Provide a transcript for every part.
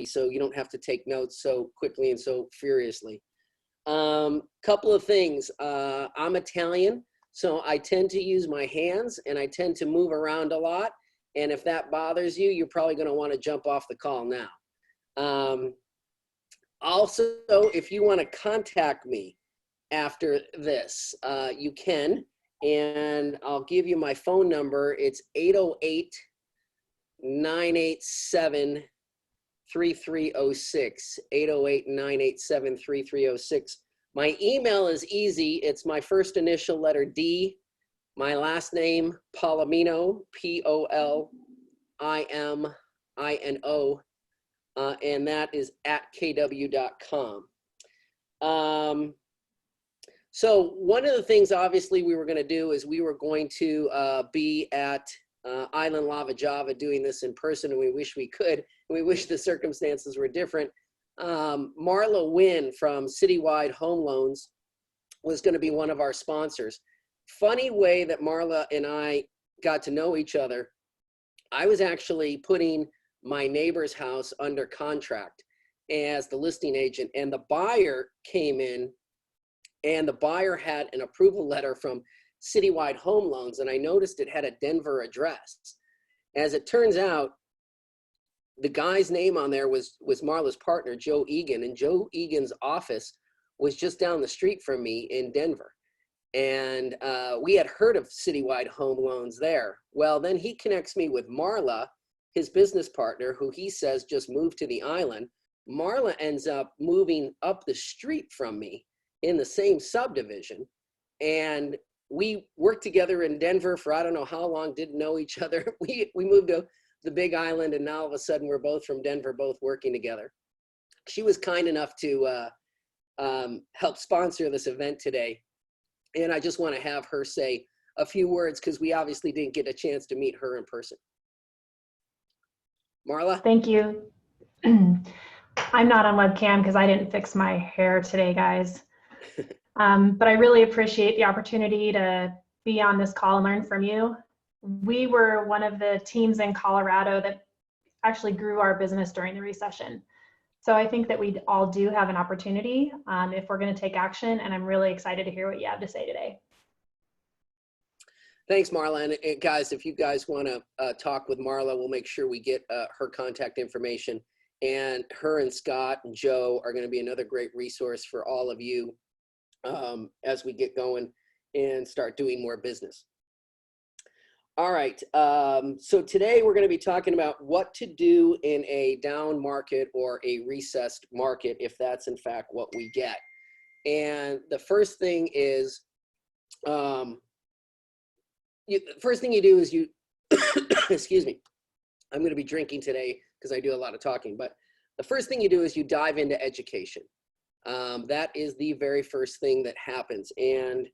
so you don't have to take notes so quickly and so furiously. Couple of things. I'm Italian, so I tend to use my hands and I tend to move around a lot. And if that bothers you, you're probably going to want to jump off the call now. Also, if you want to contact me after this, you can, and I'll give you my phone number. It's 808-987-3306, 808-987-3306. My email is easy. It's my first initial letter D, my last name, Polimino, Polimino, and that is @kw.com. So one of the things, obviously, we were going to do is we were going to be at Island Lava Java doing this in person, and we wish we could. We wish the circumstances were different. Marla Wynn from Citywide Home Loans was going to be one of our sponsors. Funny way that Marla and I got to know each other. I was actually putting my neighbor's house under contract as the listing agent, and the buyer came in, and the buyer had an approval letter from Citywide Home Loans, and I noticed it had a Denver address. As it turns out, the guy's name on there was Marla's partner, Joe Egan, and Joe Egan's office was just down the street from me in Denver. And we had heard of Citywide Home Loans there. Well, then he connects me with Marla, his business partner, who he says just moved to the island. Marla ends up moving up the street from me in the same subdivision. And we worked together in Denver for I don't know how long, didn't know each other. We moved to the Big Island, and now all of a sudden we're both from Denver, both working together. She was kind enough to help sponsor this event today. And I just want to have her say a few words because we obviously didn't get a chance to meet her in person. Marla? Thank you. I'm not on webcam because I didn't fix my hair today, guys. But I really appreciate the opportunity to be on this call and learn from you. We were one of the teams in Colorado that actually grew our business during the recession. So I think that we all do have an opportunity if we're going to take action, and I'm really excited to hear what you have to say today. Thanks, Marla. And guys, if you guys want to talk with Marla, we'll make sure we get her contact information. And her and Scott and Joe are going to be another great resource for all of you as we get going and start doing more business. All right, so today we're going to be talking about what to do in a down market or a recessed market, if that's in fact what we get. And the first thing is, first thing you do is you, excuse me, I'm going to be drinking today because I do a lot of talking, but the first thing you do is you dive into education. That is the very first thing that happens. And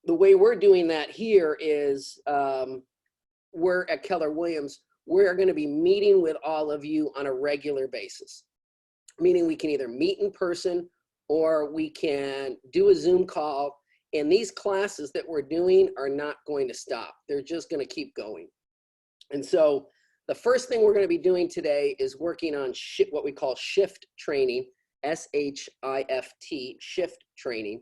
the way we're doing that here is we're at Keller Williams. We're going to be meeting with all of you on a regular basis, meaning we can either meet in person or we can do a Zoom call. And these classes that we're doing are not going to stop. They're just going to keep going. And so the first thing we're going to be doing today is working on what we call shift training, S-H-I-F-T, shift training.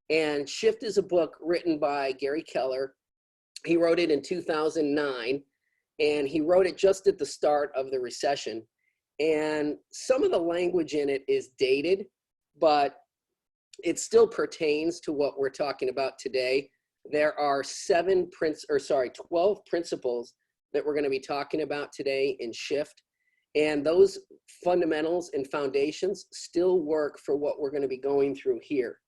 And Shift is a book written by Gary Keller. He wrote it in 2009, and he wrote it just at the start of the recession. And some of the language in it is dated, but it still pertains to what we're talking about today. There are 12 principles that we're going to be talking about today in Shift. And those fundamentals and foundations still work for what we're going to be going through here.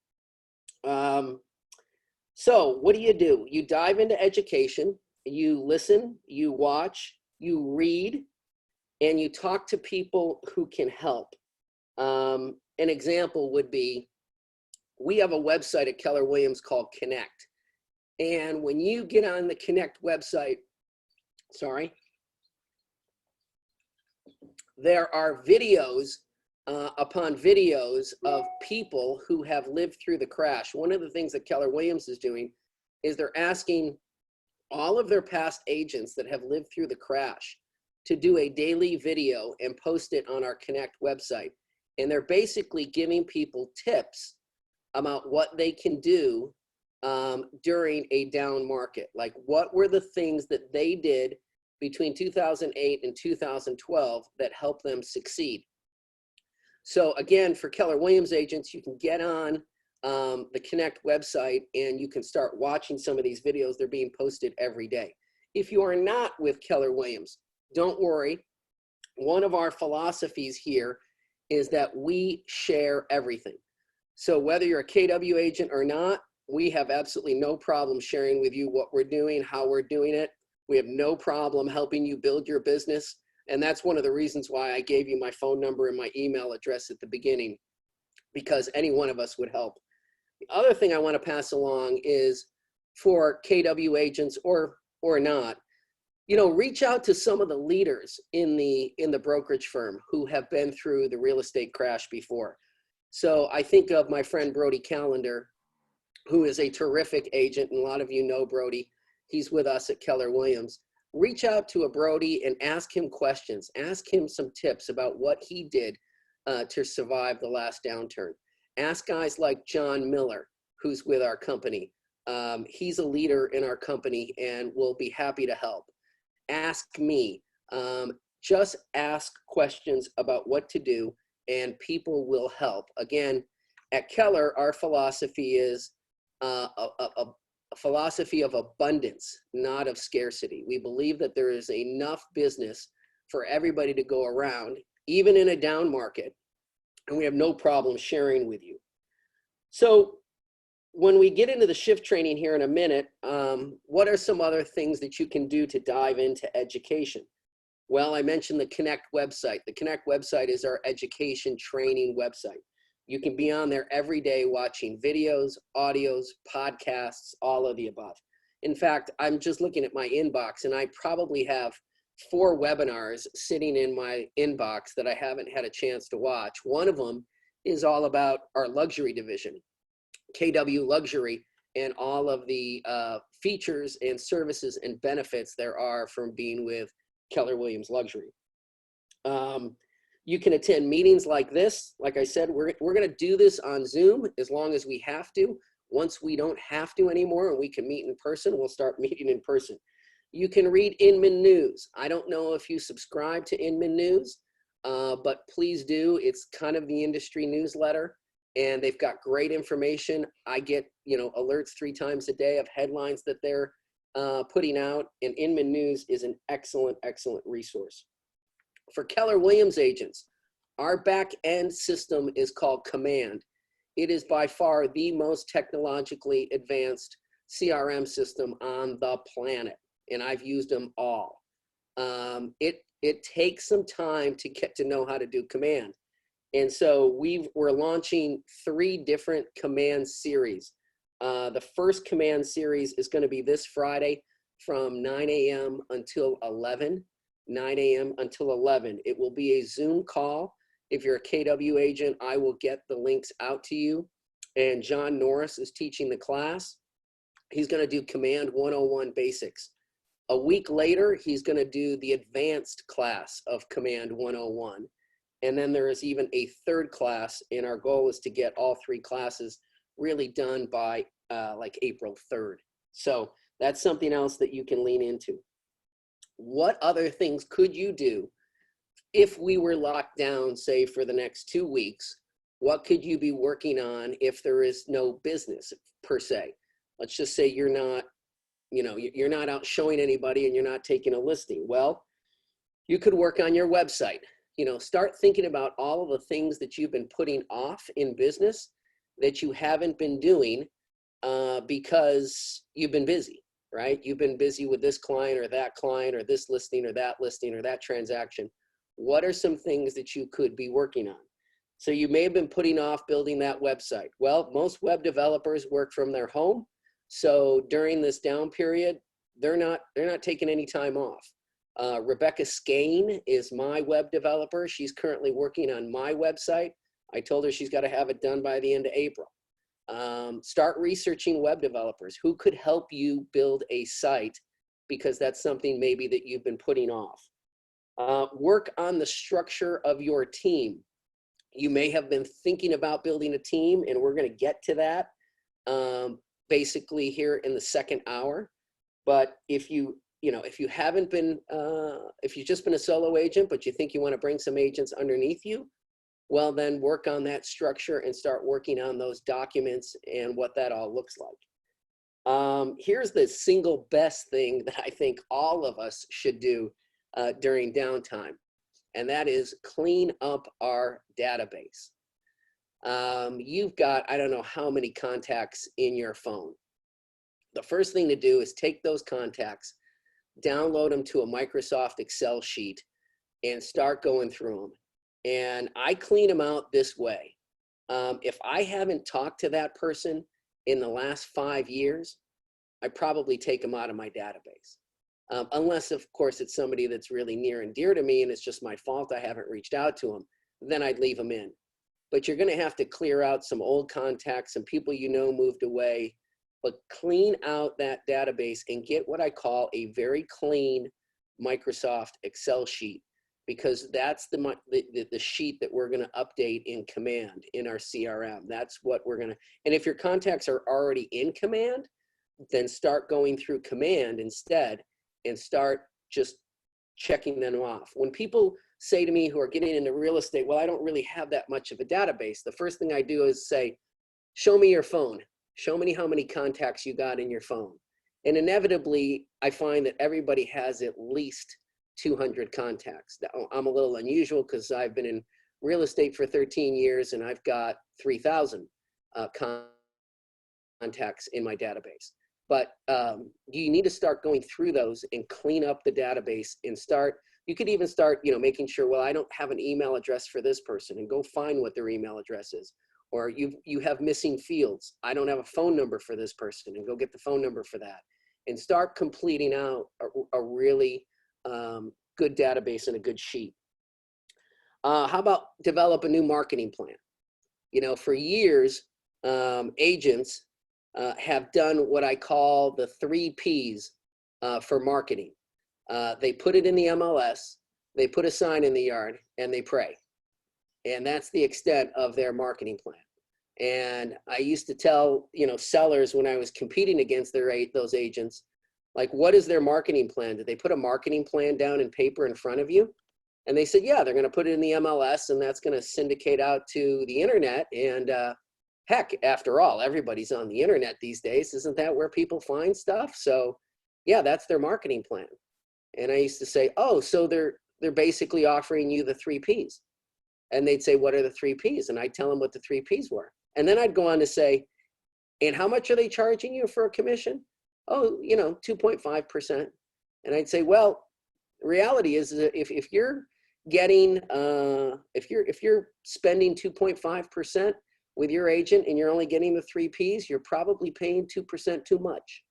So what do? You dive into education, you listen, you watch, you read, and you talk to people who can help. An example would be, we have a website at Keller Williams called Connect. And when you get on the Connect website, there are videos upon videos of people who have lived through the crash. One of the things that Keller Williams is doing is they're asking all of their past agents that have lived through the crash to do a daily video and post it on our Connect website. And they're basically giving people tips about what they can do during a down market. Like, what were the things that they did between 2008 and 2012 that helped them succeed? So again, for Keller Williams agents, you can get on the Connect website and you can start watching some of these videos. They're being posted every day. If you are not with Keller Williams, don't worry. One of our philosophies here is that we share everything. So whether you're a KW agent or not, we have absolutely no problem sharing with you what we're doing, how we're doing it. We have no problem helping you build your business. And that's one of the reasons why I gave you my phone number and my email address at the beginning, because any one of us would help. The other thing I want to pass along is for KW agents or not, you know, reach out to some of the leaders in the brokerage firm who have been through the real estate crash before. So I think of my friend Brody Callender, who is a terrific agent, and a lot of you know Brody. He's with us at Keller Williams. Reach out to a Brody and ask him questions. Ask him some tips about what he did to survive the last downturn. Ask guys like John Miller, who's with our company. He's a leader in our company and will be happy to help. Ask me. Just ask questions about what to do, and people will help. Again, at Keller, our philosophy is a philosophy of abundance, not of scarcity. We believe that there is enough business for everybody to go around, even in a down market, and we have no problem sharing with you. So when we get into the shift training here in a minute, what are some other things that you can do to dive into education? Well, I mentioned the Connect website. The Connect website is our education training website. You can be on there every day watching videos, audios, podcasts, all of the above. In fact, I'm just looking at my inbox and I probably have 4 webinars sitting in my inbox that I haven't had a chance to watch. One of them is all about our luxury division, KW Luxury, and all of the features and services and benefits there are from being with Keller Williams Luxury. You can attend meetings like this. Like I said, we're going to do this on Zoom as long as we have to. Once we don't have to anymore and we can meet in person, we'll start meeting in person. You can read Inman News. I don't know if you subscribe to Inman News, but please do. It's kind of the industry newsletter, and they've got great information. I get, you know, alerts 3 times a day of headlines that they're putting out, and Inman News is an excellent, excellent resource. For Keller Williams agents, our back end system is called Command. It is by far the most technologically advanced CRM system on the planet, and I've used them all. It takes some time to get to know how to do Command. And so we're launching 3 different Command series. The first Command series is going to be this Friday from 9 a.m. until 11. 9 a.m. until 11. It will be a Zoom call. If you're a KW agent, I will get the links out to you. And John Norris is teaching the class. He's going to do Command 101 Basics. A week later, he's going to do the advanced class of Command 101. And then there is even a 3rd class, and our goal is to get all 3 classes really done by like April 3rd. So that's something else that you can lean into. What other things could you do if we were locked down, say, for the next 2 weeks? What could you be working on if there is no business per se? Let's just say you're not, you know, you're not out showing anybody and you're not taking a listing. Well, you could work on your website. You know, start thinking about all of the things that you've been putting off in business that you haven't been doing because you've been busy. Right? You've been busy with this client or this listing or that transaction. What are some things that you could be working on? So you may have been putting off building that website. Well, most web developers work from their home. So during this down period, they're not taking any time off. Rebecca Skane is my web developer. She's currently working on my website. I told her she's got to have it done by the end of April. Start researching web developers who could help you build a site, because that's something maybe that you've been putting off. Work on the structure of your team. You may have been thinking about building a team, and we're going to get to that basically here in the second hour. But if if you haven't been, if you've just been a solo agent, but you think you want to bring some agents underneath you, well, then work on that structure and start working on those documents and what that all looks like. Here's the single best thing that I think all of us should do during downtime, and that is clean up our database. You've got, I don't know how many contacts in your phone. The first thing to do is take those contacts, download them to a Microsoft Excel sheet, and start going through them. And I clean them out this way. If I haven't talked to that person in the last 5 years, I probably take them out of my database. Unless, of course, it's somebody that's really near and dear to me and it's just my fault I haven't reached out to them, then I'd leave them in. But you're going to have to clear out some old contacts, some people you know moved away, but clean out that database and get what I call a very clean Microsoft Excel sheet, because that's the sheet that we're going to update in Command in our CRM. That's what we're going to, and if your contacts are already in Command, then start going through Command instead and start just checking them off. When people say to me who are getting into real estate, well, I don't really have that much of a database, the first thing I do is say, show me your phone. Show me how many contacts you got in your phone. And inevitably, I find that everybody has at least 200 contacts. Now, I'm a little unusual because I've been in real estate for 13 years and I've got 3,000 contacts in my database. But you need to start going through those and clean up the database and start, you could even start, making sure, well, I don't have an email address for this person, and go find what their email address is. Or you have missing fields. I don't have a phone number for this person, and go get the phone number for that. And start completing out a really good database and a good sheet. How about develop a new marketing plan? For years, agents have done what I call the 3 Ps for marketing. They put it in the MLS, they put a sign in the yard, and they pray. And that's the extent of their marketing plan. And I used to tell, sellers when I was competing against those agents, like, what is their marketing plan? Did they put a marketing plan down in paper in front of you? And they said, yeah, they're going to put it in the MLS, and that's going to syndicate out to the internet. And heck, after all, everybody's on the internet these days. Isn't that where people find stuff? So yeah, that's their marketing plan. And I used to say, oh, so they're basically offering you the 3 Ps. And they'd say, what are the 3 Ps? And I'd tell them what the 3 Ps were. And then I'd go on to say, and how much are they charging you for a commission? Oh, 2.5%. And I'd say, well, the reality is that if you're getting, if you're spending 2.5% with your agent and you're only getting the 3 Ps, you're probably paying 2% too much.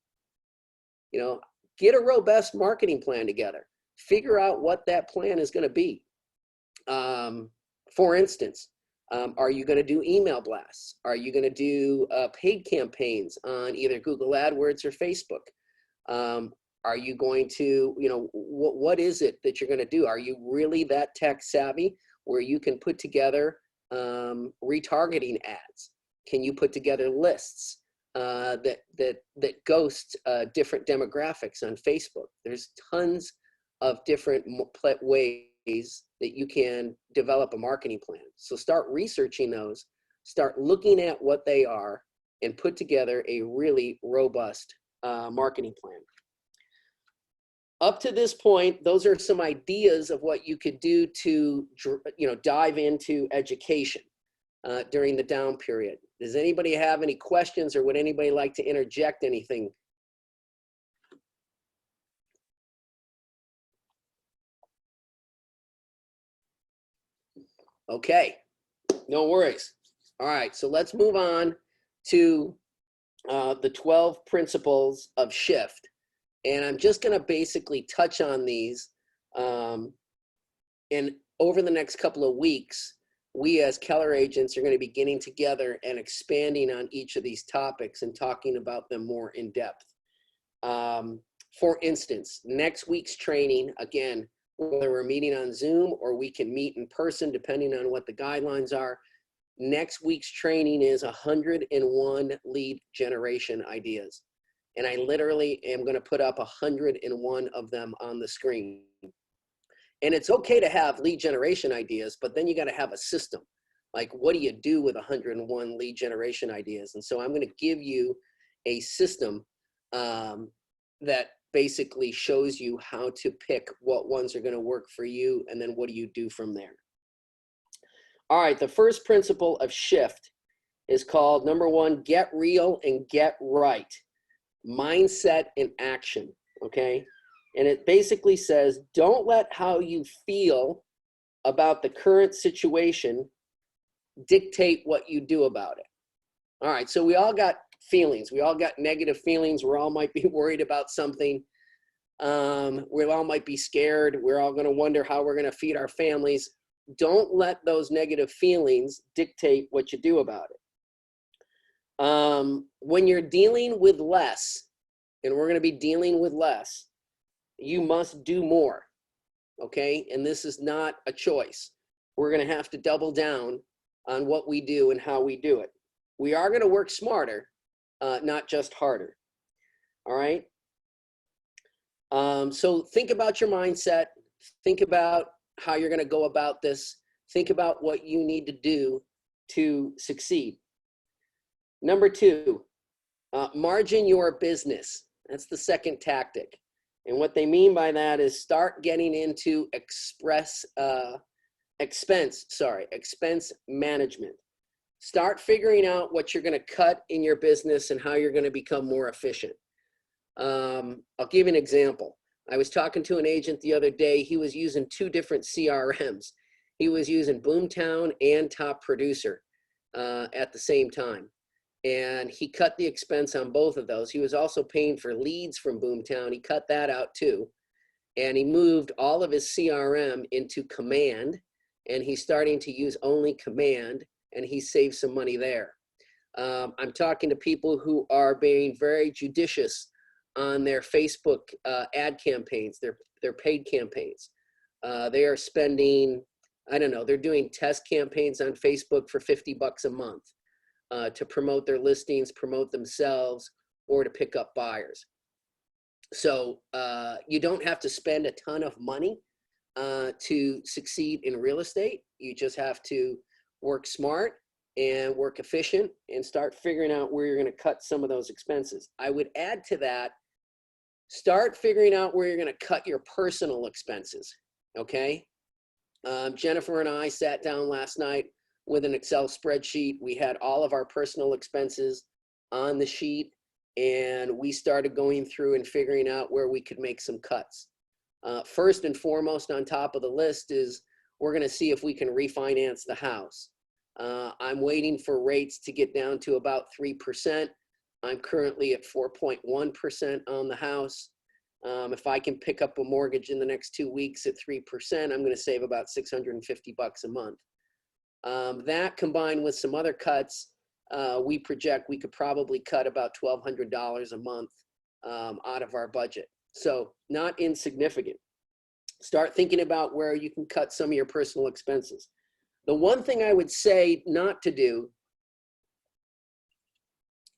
Get a robust marketing plan together. Figure out what that plan is going to be. For instance, are you going to do email blasts? Are you going to do paid campaigns on either Google AdWords or Facebook? Are you going to, what is it that you're going to do? Are you really that tech savvy where you can put together retargeting ads? Can you put together lists that ghost different demographics on Facebook? There's tons of different ways that you can develop a marketing plan. So start researching those, start looking at what they are, and put together a really robust marketing plan. Up to this point, those are some ideas of what you could do to dive into education during the down period. Does anybody have any questions, or would anybody like to interject anything? Okay, no worries. All right, so let's move on to the 12 principles of shift. And I'm just going to basically touch on these. And over the next couple of weeks, we as Keller agents are going to be getting together and expanding on each of these topics and talking about them more in depth. For instance, next week's training, again, whether we're meeting on Zoom or we can meet in person, depending on what the guidelines are. Next week's training is 101 lead generation ideas. And I literally am going to put up 101 of them on the screen. And it's okay to have lead generation ideas, but then you got to have a system. Like, what do you do with 101 lead generation ideas? And so I'm going to give you a system that basically shows you how to pick what ones are going to work for you, and then what do you do from there. All right, the first principle of shift is called, number one, get real and get right. Mindset and action, okay? And it basically says, don't let how you feel about the current situation dictate what you do about it. All right, so we all got feelings. We all got negative feelings. We all might be worried about something. We all might be scared. We're all going to wonder how we're going to feed our families. Don't let those negative feelings dictate what you do about it. When you're dealing with less, and we're going to be dealing with less, you must do more, okay? And this is not a choice. We're going to have to double down on what we do and how we do it. We are going to work smarter, not just harder, all right? So think about your mindset. Think about how you're going to go about this. Think about what you need to do to succeed. Number two, margin your business. That's the second tactic. And what they mean by that is start getting into expense management. Start figuring out what you're going to cut in your business and how you're going to become more efficient. I'll give you an example. I was talking to an agent the other day. He was using 2 different CRMs. He was using Boomtown and Top Producer at the same time. And he cut the expense on both of those. He was also paying for leads from Boomtown. He cut that out too. And he moved all of his CRM into Command, and he's starting to use only Command, and he saved some money there. I'm talking to people who are being very judicious on their Facebook ad campaigns, their paid campaigns. They are spending, I don't know, they're doing test campaigns on Facebook for $50 a month to promote their listings, promote themselves, or to pick up buyers. So you don't have to spend a ton of money to succeed in real estate. You just have to work smart and work efficient and start figuring out where you're going to cut some of those expenses. I would add to that, start figuring out where you're going to cut your personal expenses, okay? Jennifer and I sat down last night with an Excel spreadsheet. We had all of our personal expenses on the sheet, and we started going through and figuring out where we could make some cuts. First and foremost on top of the list is we're going to see if we can refinance the house. I'm waiting for rates to get down to about 3%. I'm currently at 4.1% on the house. If I can pick up a mortgage in the next 2 weeks at 3%, I'm going to save about $650 a month. That combined with some other cuts, we project we could probably cut about $1,200 a month out of our budget. So not insignificant. Start thinking about where you can cut some of your personal expenses. The one thing I would say not to do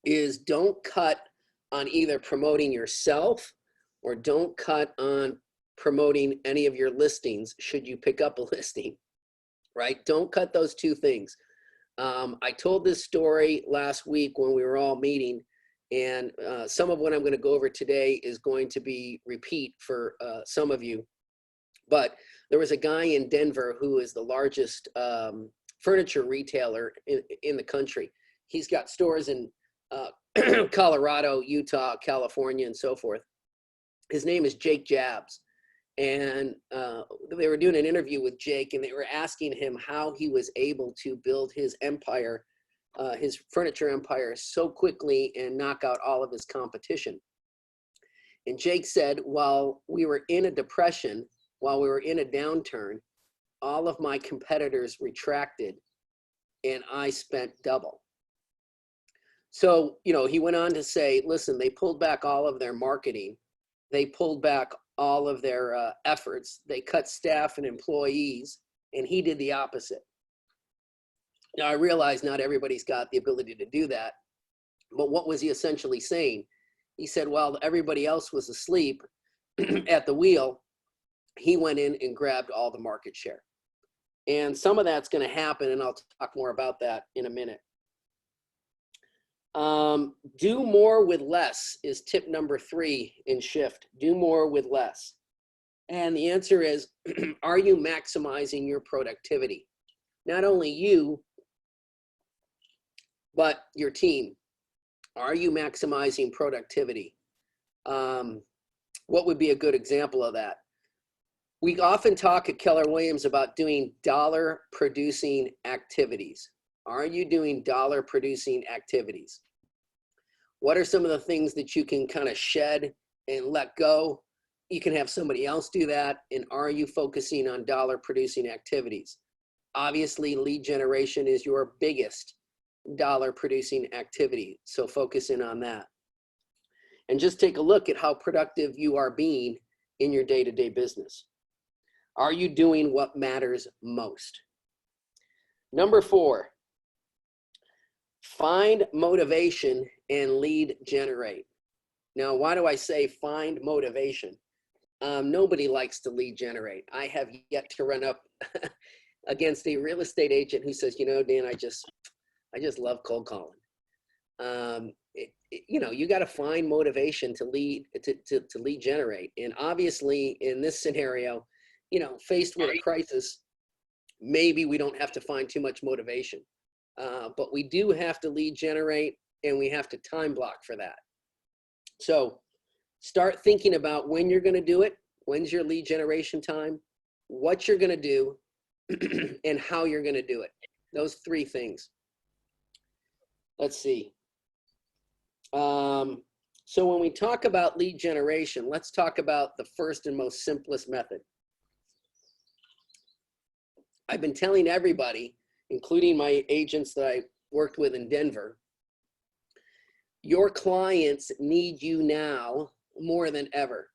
is don't cut on either promoting yourself or don't cut on promoting any of your listings should you pick up a listing, right? Don't cut those 2 things. I told this story last week when we were all meeting, and some of what I'm going to go over today is going to be repeat for some of you. But there was a guy in Denver who is the largest furniture retailer in the country. He's got stores in Colorado, Utah, California, and so forth. His name is Jake Jabs. And they were doing an interview with Jake, and they were asking him how he was able to build his empire, his furniture empire, so quickly and knock out all of his competition. And Jake said, while we were in a depression, while we were in a downturn, all of my competitors retracted and I spent double. So, you know, he went on to say, listen, they pulled back all of their marketing. They pulled back all of their efforts. They cut staff and employees, and he did the opposite. Now, I realize not everybody's got the ability to do that, but what was he essentially saying? He said, while everybody else was asleep at the wheel, he went in and grabbed all the market share. And some of that's going to happen, and I'll talk more about that in a minute. Do more with less is tip number 3 in Shift. Do more with less. And the answer is, are you maximizing your productivity? Not only you, but your team. Are you maximizing productivity? What would be a good example of that? We often talk at Keller Williams about doing dollar producing activities. Are you doing dollar producing activities? What are some of the things that you can kind of shed and let go? You can have somebody else do that. And are you focusing on dollar producing activities? Obviously, lead generation is your biggest dollar producing activity. So focus in on that. And just take a look at how productive you are being in your day-to-day business. Are you doing what matters most? Number 4, find motivation and lead generate. Now, why do I say find motivation? Nobody likes to lead generate. I have yet to run up against a real estate agent who says, you know, Dan, I just love cold calling. You got to find motivation to lead generate. And obviously in this scenario, faced with a crisis, maybe we don't have to find too much motivation, but we do have to lead generate, and we have to time block for that. So start thinking about when you're going to do it. When's your lead generation time, what you're going to do, and how you're going to do it. Those 3 things. Let's see. So when we talk about lead generation, let's talk about the first and most simplest method. I've been telling everybody, including my agents that I worked with in Denver, your clients need you now more than ever.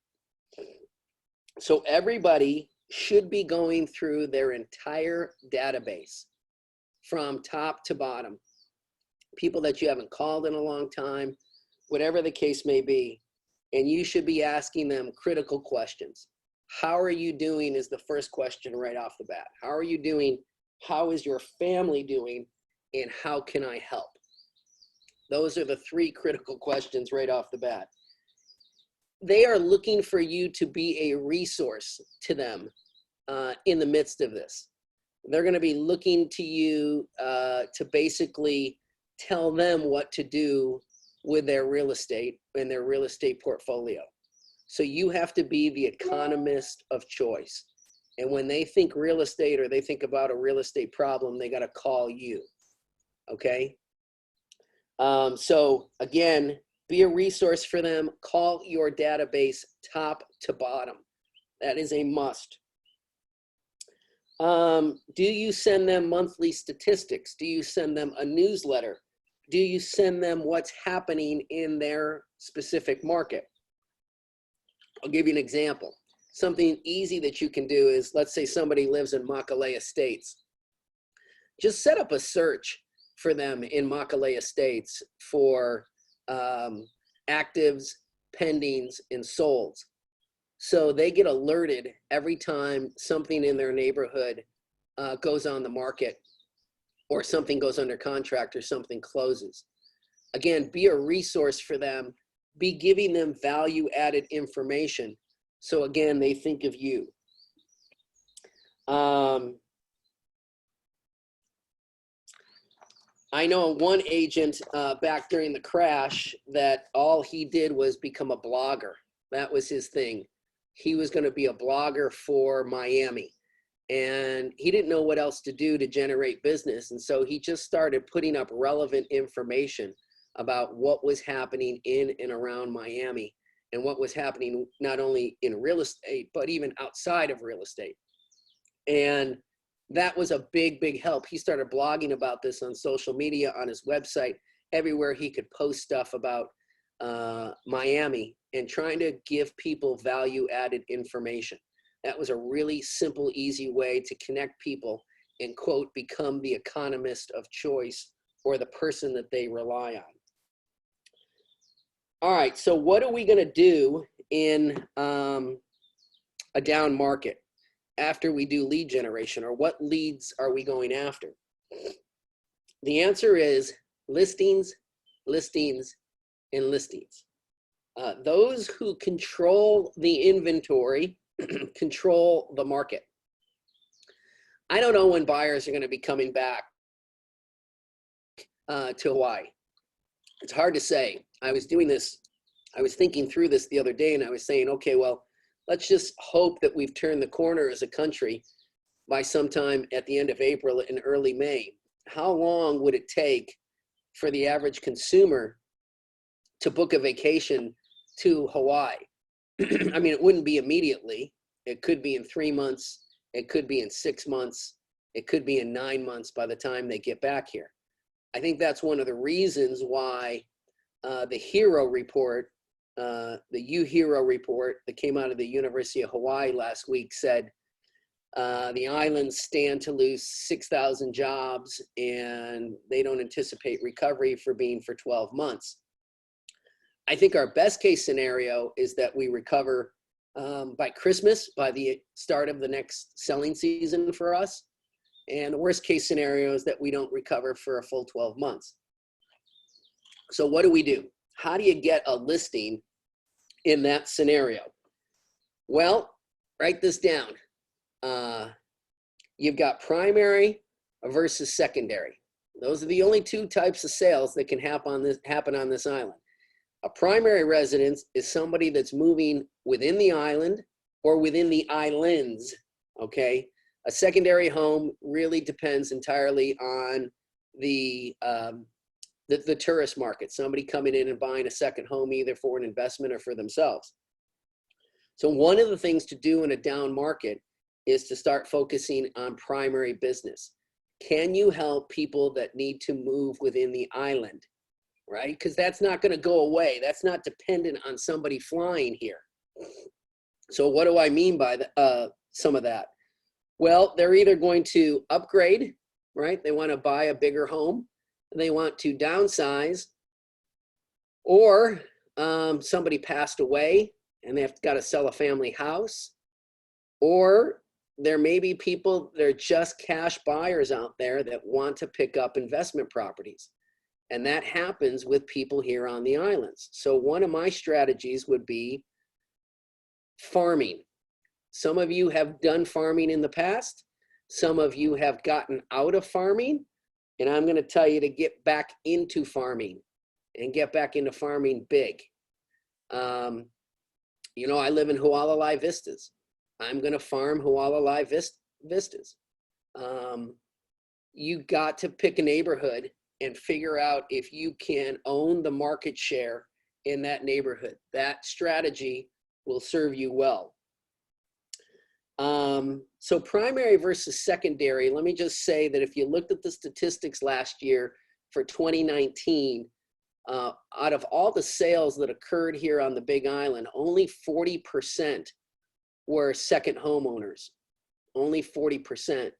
So everybody should be going through their entire database from top to bottom. People that you haven't called in a long time, whatever the case may be, and you should be asking them critical questions. How are you doing is the first question right off the bat. How are you doing? How is your family doing? And how can I help? Those are the 3 critical questions right off the bat. They are looking for you to be a resource to them in the midst of this. They're going to be looking to you to basically tell them what to do with their real estate and their real estate portfolio. So you have to be the economist of choice. And when they think real estate or they think about a real estate problem, they got to call you. Okay? So again, be a resource for them. Call your database top to bottom. That is a must. Do you send them monthly statistics? Do you send them a newsletter? Do you send them what's happening in their specific market? I'll give you an example. Something easy that you can do is, let's say somebody lives in Maui Estates. Just set up a search for them in Maui Estates for actives, pendings, and solds. So they get alerted every time something in their neighborhood goes on the market, or something goes under contract, or something closes. Again, be a resource for them. Be giving them value-added information. So again, they think of you. I know one agent back during the crash that all he did was become a blogger. That was his thing. He was going to be a blogger for Miami. And he didn't know what else to do to generate business. And so he just started putting up relevant information about what was happening in and around Miami, and what was happening not only in real estate, but even outside of real estate. And that was a big, big help. He started blogging about this on social media, on his website, everywhere he could post stuff about Miami. and trying to give people value added information. That was a really simple, easy way to connect people and, quote, become the economist of choice or the person that they rely on. All right, so what are we going to do in a down market after we do lead generation, or what leads are we going after? The answer is listings, listings, and listings. Those who control the inventory control the market. I don't know when buyers are going to be coming back to Hawaii. It's hard to say. I was thinking through this the other day, and I was saying, okay, well, let's just hope that we've turned the corner as a country by sometime at the end of April and early May. How long would it take for the average consumer to book a vacation to Hawaii? I mean, it wouldn't be immediately. It could be in 3 months. It could be in 6 months. It could be in 9 months by the time they get back here. I think that's one of the reasons why the HERO report, the UHERO report that came out of the University of Hawaii last week said the islands stand to lose 6,000 jobs, and they don't anticipate recovery for 12 months. I think our best case scenario is that we recover by Christmas, by the start of the next selling season for us. And the worst case scenario is that we don't recover for a full 12 months. So what do? How do you get a listing in that scenario? Well, write this down. You've got primary versus secondary. Those are the only two types of sales that can happen on this island. A primary residence is somebody that's moving within the island or within the islands, okay? A secondary home really depends entirely on the tourist market, somebody coming in and buying a second home either for an investment or for themselves. So one of the things to do in a down market is to start focusing on primary business. Can you help people that need to move within the island, right? Because that's not going to go away. That's not dependent on somebody flying here. So what do I mean by some of that? Well, they're either going to upgrade, right? They want to buy a bigger home, and they want to downsize, or somebody passed away and they've got to sell a family house, or there may be people, they're just cash buyers out there that want to pick up investment properties. And that happens with people here on the islands. So one of my strategies would be farming. Some of you have done farming in the past. Some of you have gotten out of farming. And I'm going to tell you to get back into farming and get back into farming big. You know, I live in Hualalai Vistas. I'm going to farm Hualalai Vistas. You got to pick a neighborhood and figure out if you can own the market share in that neighborhood. That strategy will serve you well. So primary versus secondary, let me just say that if you looked at the statistics last year for 2019, out of all the sales that occurred here on the Big Island, only 40% were second homeowners, only 40%.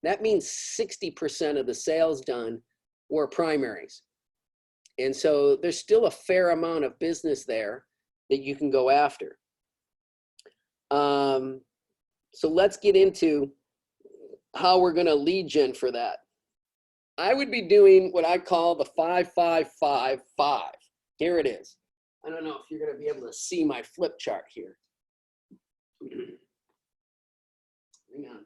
That means 60% of the sales done were primaries. And so there's still a fair amount of business there that you can go after. So let's get into how we're going to lead gen for that. I would be doing what I call the 5-5-5-5. Here it is. I don't know if you're going to be able to see my flip chart here. Hang on.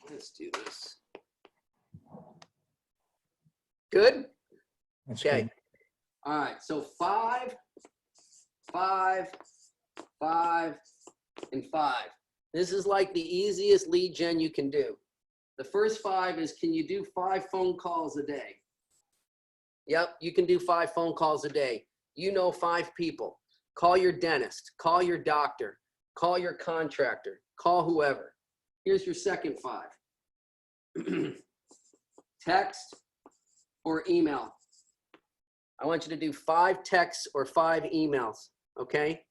Let's do this. Good? That's Okay. good. All right. So 5, 5, 5, and 5. This is like the easiest lead gen you can do. The first 5 is, can you do 5 phone calls a day? Yep, you can do 5 phone calls a day. You know 5 people. Call your dentist, call your doctor, call your contractor, call whoever. Here's your second 5. Text or email. I want you to do 5 texts or 5 emails, okay?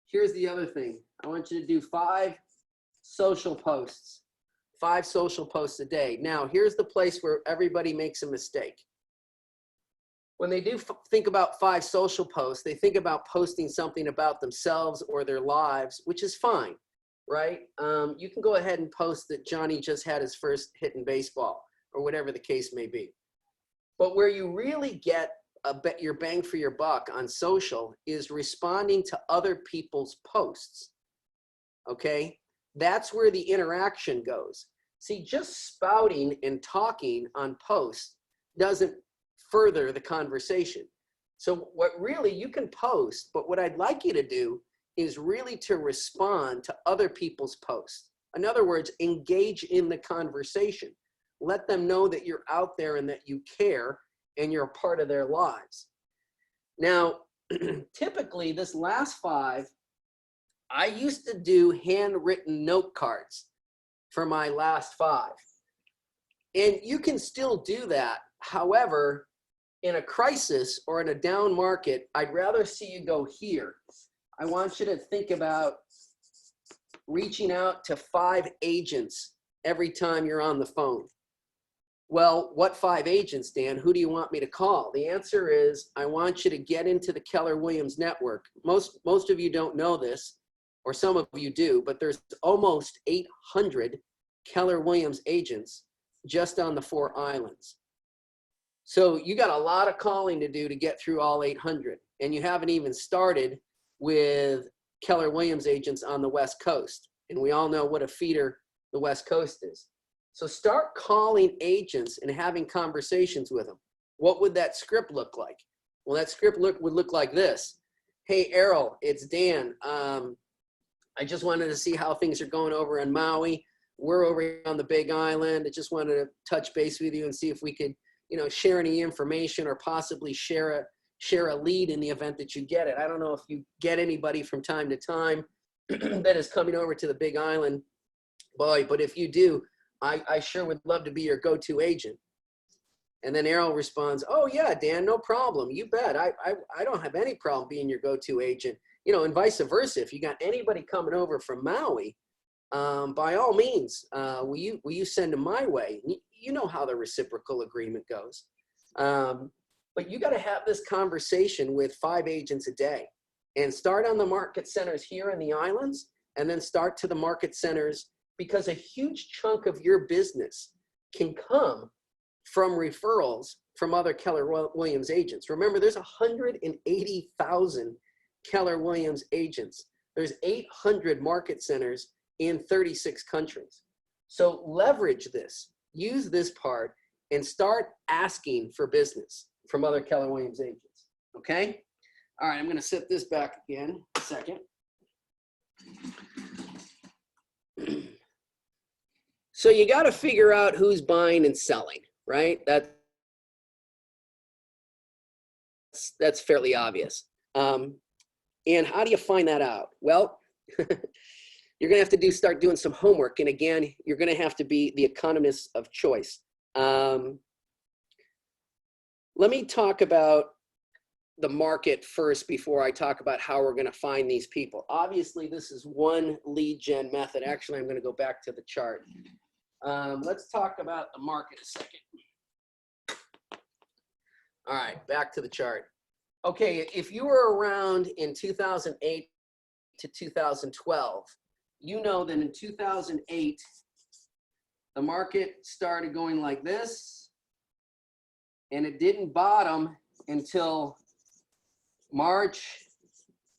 Here's the other thing. I want you to do 5 social posts, 5 social posts a day. Now, here's the place where everybody makes a mistake. When they do think about 5 social posts, they think about posting something about themselves or their lives, which is fine, right? You can go ahead and post that Johnny just had his first hit in baseball or whatever the case may be. But where you really get your bang for your buck on social is responding to other people's posts, okay? That's where the interaction goes. See, just spouting and talking on posts doesn't further the conversation. So what really you can post, but what I'd like you to do is really to respond to other people's posts. In other words, engage in the conversation. Let them know that you're out there and that you care and you're a part of their lives. Now, typically this last 5, I used to do handwritten note cards for my last 5. And you can still do that. However, in a crisis or in a down market, I'd rather see you go here. I want you to think about reaching out to 5 agents every time you're on the phone. Well, what 5 agents, Dan? Who do you want me to call? The answer is, I want you to get into the Keller Williams network. Most of you don't know this, or some of you do, but there's almost 800 Keller Williams agents just on the 4 islands. So you got a lot of calling to do to get through all 800, and you haven't even started with Keller Williams agents on the West Coast. And we all know what a feeder the West Coast is. So start calling agents and having conversations with them. What would that script look like? Well, that script would look like this. Hey, Errol, it's Dan. I just wanted to see how things are going over in Maui. We're over on the Big Island. I just wanted to touch base with you and see if we could, share any information or possibly share a lead in the event that you get it. I don't know if you get anybody from time to time that is coming over to the Big Island, boy, but if you do, I sure would love to be your go-to agent. And then Errol responds, oh yeah, Dan, no problem. You bet. I don't have any problem being your go-to agent. And vice versa. If you got anybody coming over from Maui, by all means, will you send them my way? You know how the reciprocal agreement goes. But you got to have this conversation with 5 agents a day and start on the market centers here in the islands and then start to the market centers, because a huge chunk of your business can come from referrals from other Keller Williams agents. Remember, there's 180,000 Keller Williams agents. There's 800 market centers in 36 countries. So leverage this, use this part, and start asking for business from other Keller Williams agents, okay? All right, I'm gonna set this back again a second. So you gotta figure out who's buying and selling, right? That's fairly obvious. And how do you find that out? Well, you're gonna have to start doing some homework. And again, you're gonna have to be the economist of choice. Let me talk about the market first before I talk about how we're gonna find these people. Obviously, this is one lead gen method. Actually, I'm gonna go back to the chart. Let's talk about the market a second. All right, back to the chart. Okay, if you were around in 2008 to 2012, you know that in 2008, the market started going like this, and it didn't bottom until March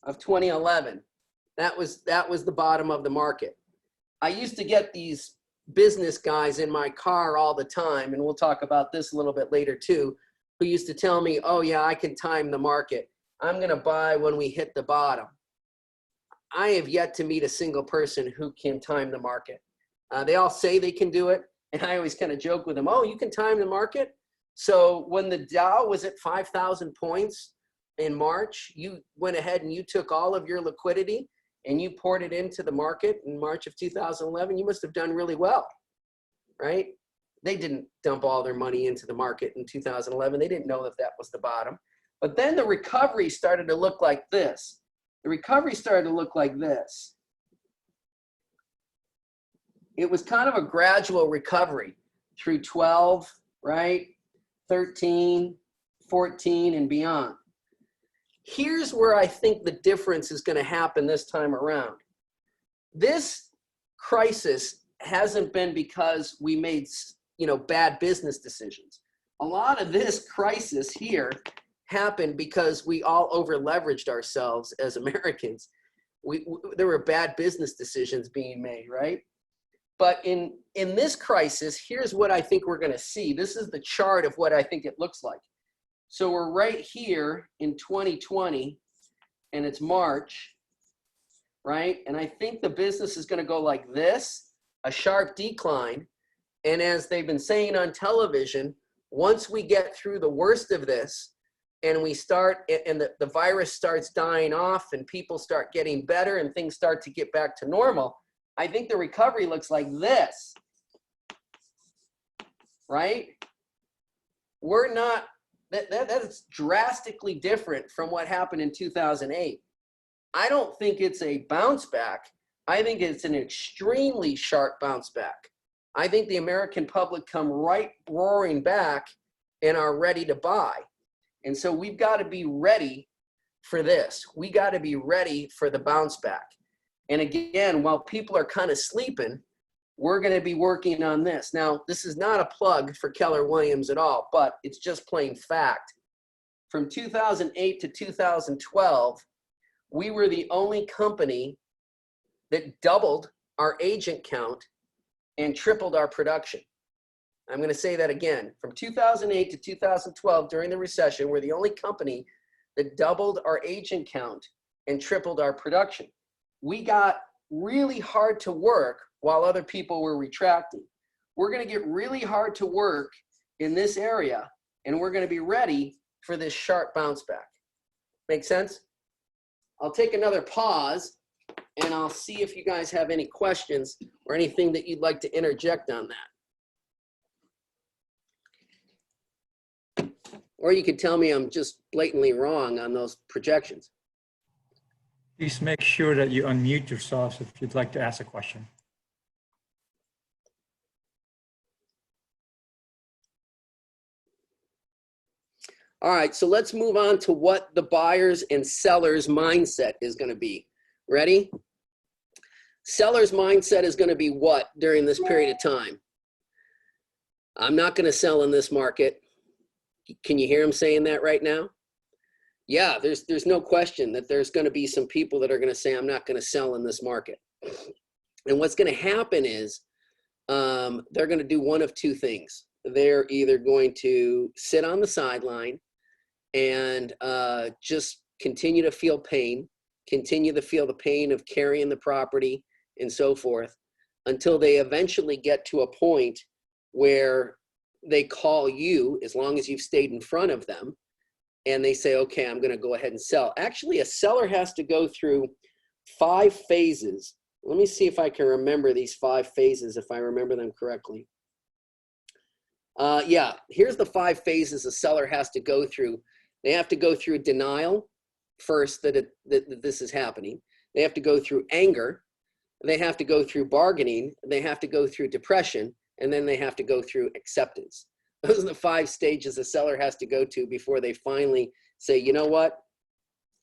of 2011. That was the bottom of the market. I used to get these business guys in my car all the time, and we'll talk about this a little bit later too, who used to tell me, oh yeah, I can time the market. I'm gonna buy when we hit the bottom. I have yet to meet a single person who can time the market. They all say they can do it, and I always kind of joke with them, oh, you can time the market? So when the Dow was at 5,000 points in March, you went ahead and you took all of your liquidity and you poured it into the market in March of 2011, you must have done really well, right? They didn't dump all their money into the market in 2011. They didn't know that that was the bottom. But then the recovery started to look like this. The recovery started to look like this. It was kind of a gradual recovery through 12, right? 13, 14, and beyond. Here's where I think the difference is going to happen this time around. This crisis hasn't been because we made, bad business decisions. A lot of this crisis here happened because we all over leveraged ourselves as Americans. There were bad business decisions being made, right? But in this crisis, here's what I think we're going to see. This is the chart of what I think it looks like. So we're right here in 2020, and it's March, right? And I think the business is going to go like this, a sharp decline. And as they've been saying on television, once we get through the worst of this, and we start, and the virus starts dying off, and people start getting better, and things start to get back to normal, I think the recovery looks like this, right? We're not, that's drastically different from what happened in 2008. I don't think it's a bounce back. I think it's an extremely sharp bounce back. I think the American public come right roaring back and are ready to buy. And so we've got to be ready for this. We got to be ready for the bounce back. And again, while people are kind of sleeping, we're going to be working on this. Now, this is not a plug for Keller Williams at all, but it's just plain fact. From 2008 to 2012, we were the only company that doubled our agent count and tripled our production. I'm going to say that again. From 2008 to 2012, during the recession, we're the only company that doubled our agent count and tripled our production. We got really hard to work while other people were retracting. We're going to get really hard to work in this area, and we're going to be ready for this sharp bounce back. Make sense? I'll take another pause, and I'll see if you guys have any questions or anything that you'd like to interject on that. Or you could tell me I'm just blatantly wrong on those projections. Please make sure that you unmute yourselves if you'd like to ask a question. All right, so let's move on to what the buyers and sellers mindset is going to be. Ready? Seller's mindset is going to be what during this period of time? I'm not going to sell in this market. Can you hear him saying that right now? Yeah, there's no question that there's going to be some people that are going to say, I'm not going to sell in this market. And what's going to happen is they're going to do one of two things. They're either going to sit on the sideline and just continue to feel pain, continue to feel the pain of carrying the property and so forth, until they eventually get to a point where they call you, as long as you've stayed in front of them, and they say, okay, I'm going to go ahead and sell. Actually, a seller has to go through 5 phases. Let me see if I can remember these 5 phases, if I remember them correctly. Yeah, here's the 5 phases a seller has to go through. They have to go through denial first that this is happening. They have to go through anger. They have to go through bargaining. They have to go through depression. And then they have to go through acceptance. Those are the 5 stages a seller has to go to before they finally say, you know what?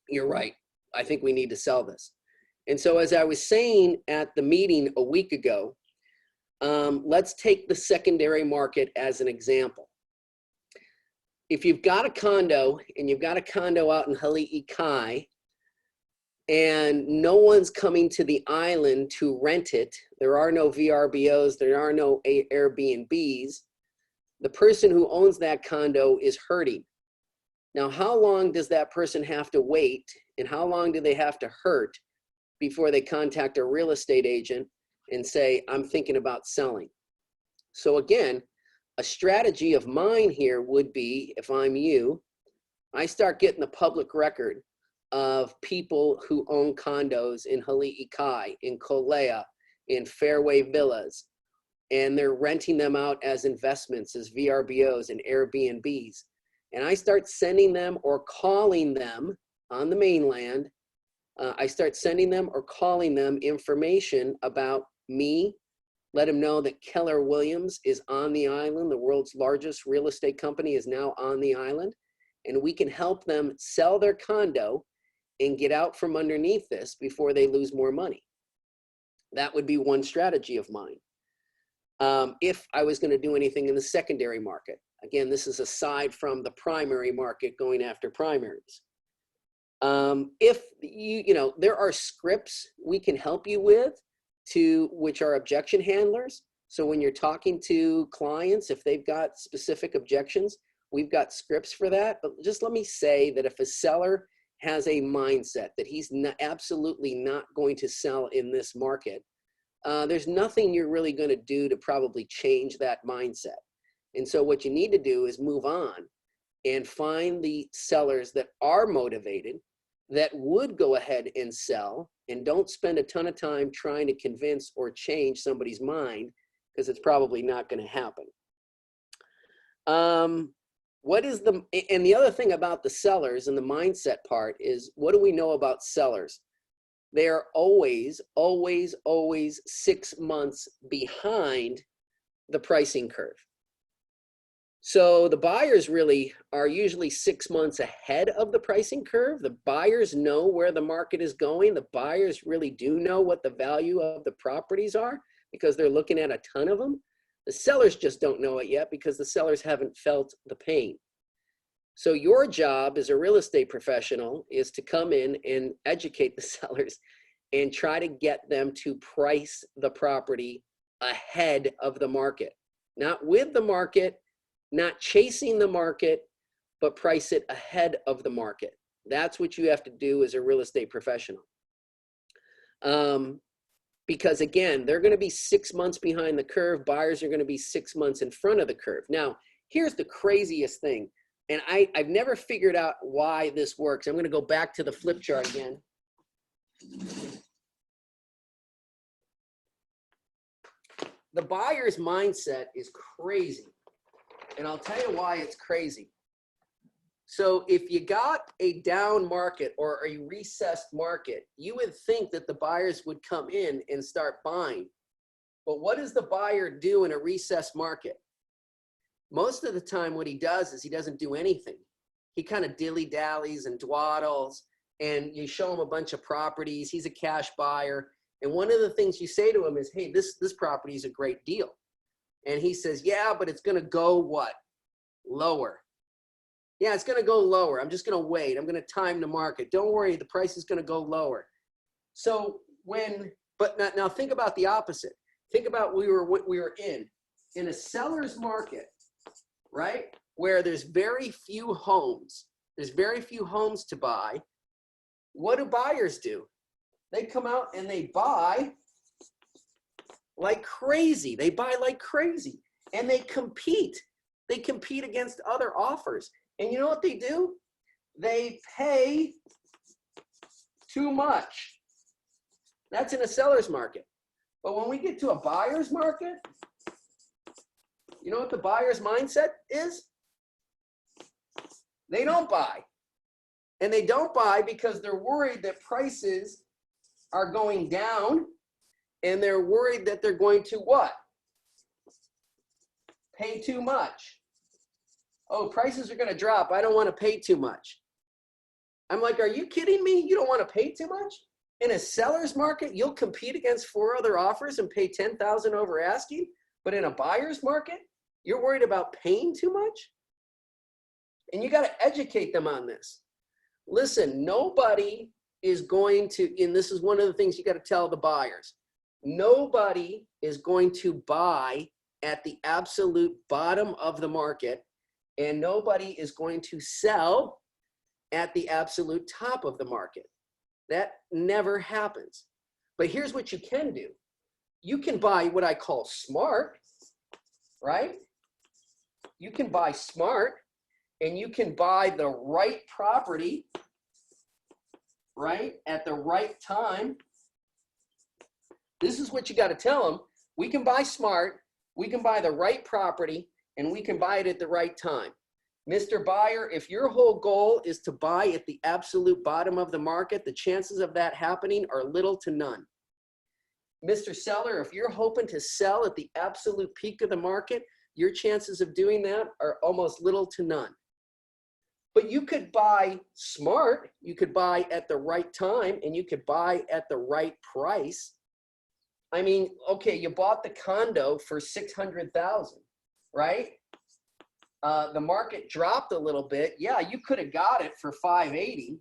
You're right. I think we need to sell this. And so as I was saying at the meeting a week ago, let's take the secondary market as an example. If you've got a condo and you've got a condo out in Hawaii Kai and no one's coming to the island to rent it, there are no VRBOs, there are no Airbnbs, the person who owns that condo is hurting. Now, how long does that person have to wait and how long do they have to hurt before they contact a real estate agent and say, I'm thinking about selling? So again, a strategy of mine here would be, if I'm you, I start getting the public record of people who own condos in Hawaii Kai, in Kolea, in Fairway Villas, and they're renting them out as investments, as VRBOs and Airbnbs. and I start sending them or calling them on the mainland, I start sending them or calling them information about me, let them know that Keller Williams is on the island. The world's largest real estate company is now on the island, and we can help them sell their condo and get out from underneath this before they lose more money. That would be one strategy of mine. If I was going to do anything in the secondary market, again, this is aside from the primary market going after primaries. If there are scripts we can help you with which are objection handlers. So when you're talking to clients, if they've got specific objections, we've got scripts for that. But just let me say that if a seller has a mindset that he's absolutely not going to sell in this market, there's nothing you're really going to do to probably change that mindset. And so what you need to do is move on and find the sellers that are motivated, that would go ahead and sell, and don't spend a ton of time trying to convince or change somebody's mind, because it's probably not going to happen. And the other thing about the sellers and the mindset part is, what do we know about sellers? They are always, always, always 6 months behind the pricing curve. So the buyers really are usually 6 months ahead of the pricing curve. The buyers know where the market is going. The buyers really do know what the value of the properties are because they're looking at a ton of them. The sellers just don't know it yet because the sellers haven't felt the pain. So your job as a real estate professional is to come in and educate the sellers and try to get them to price the property ahead of the market, not with the market, not chasing the market, but price it ahead of the market. That's what you have to do as a real estate professional. Because again, they're going to be 6 months behind the curve. Buyers are going to be 6 months in front of the curve. Now, here's the craziest thing. And I've never figured out why this works. I'm going to go back to the flip chart again. The buyer's mindset is crazy. And I'll tell you why it's crazy. So if you got a down market or a recessed market, you would think that the buyers would come in and start buying. But what does the buyer do in a recessed market? Most of the time what he does is he doesn't do anything. He kind of dilly-dallies and dwaddles, and you show him a bunch of properties. He's a cash buyer. And one of the things you say to him is, hey, this property is a great deal. And he says, yeah, but it's going to go what? Lower. Yeah, it's going to go lower. I'm just going to wait. I'm going to time the market. Don't worry, the price is going to go lower. So now think about the opposite. Think about what we were in a seller's market, right? Where there's very few homes. There's very few homes to buy. What do buyers do? They come out and they buy like crazy. They buy like crazy, and they compete. They compete against other offers. And you know what they do? They pay too much. That's in a seller's market. But when we get to a buyer's market, you know what the buyer's mindset is? They don't buy. And they don't buy because they're worried that prices are going down, and they're worried that they're going to what? Pay too much. Oh, prices are going to drop. I don't want to pay too much. I'm like, are you kidding me? You don't want to pay too much? In a seller's market, you'll compete against 4 other offers and pay $10,000 over asking. But in a buyer's market, you're worried about paying too much? And you got to educate them on this. Listen, nobody is going to, and this is one of the things you got to tell the buyers, nobody is going to buy at the absolute bottom of the market, and nobody is going to sell at the absolute top of the market. That never happens. But here's what you can do. You can buy what I call smart, right? You can buy smart, and you can buy the right property, right, at the right time. This is what you got to tell them. We can buy smart, we can buy the right property, and we can buy it at the right time. Mr. Buyer, if your whole goal is to buy at the absolute bottom of the market, the chances of that happening are little to none. Mr. Seller, if you're hoping to sell at the absolute peak of the market, your chances of doing that are almost little to none. But you could buy smart, you could buy at the right time, and you could buy at the right price. I mean, okay, you bought the condo for $600,000, right? The market dropped a little bit. Yeah, you could have got it for $580.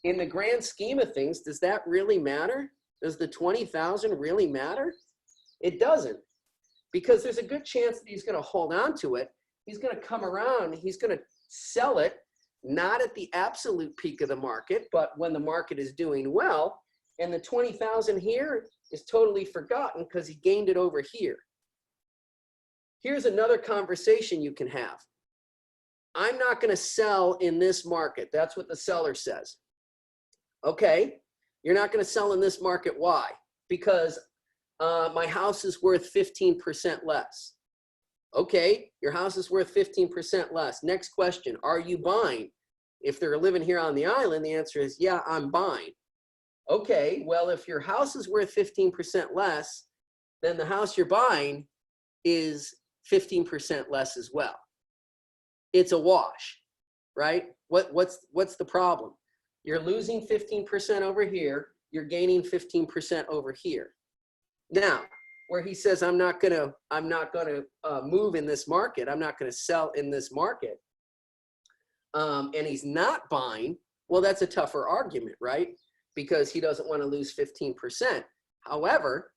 In the grand scheme of things, does that really matter? Does the $20,000 really matter? It doesn't, because there's a good chance that he's going to hold on to it. He's going to come around. He's going to sell it, not at the absolute peak of the market, but when the market is doing well. And the $20,000 here is totally forgotten because he gained it over here. Here's another conversation you can have. I'm not going to sell in this market. That's what the seller says. Okay, you're not going to sell in this market. Why? Because my house is worth 15% less. Okay, your house is worth 15% less. Next question, are you buying? If they're living here on the island, the answer is, yeah, I'm buying. Okay, well, if your house is worth 15% less, then the house you're buying is 15% less as well. It's a wash, right? What's the problem? You're losing 15% over here. You're gaining 15% over here. Now, where he says, I'm not gonna move in this market. I'm not gonna sell in this market. And he's not buying. Well, that's a tougher argument, right? Because he doesn't want to lose 15%. However,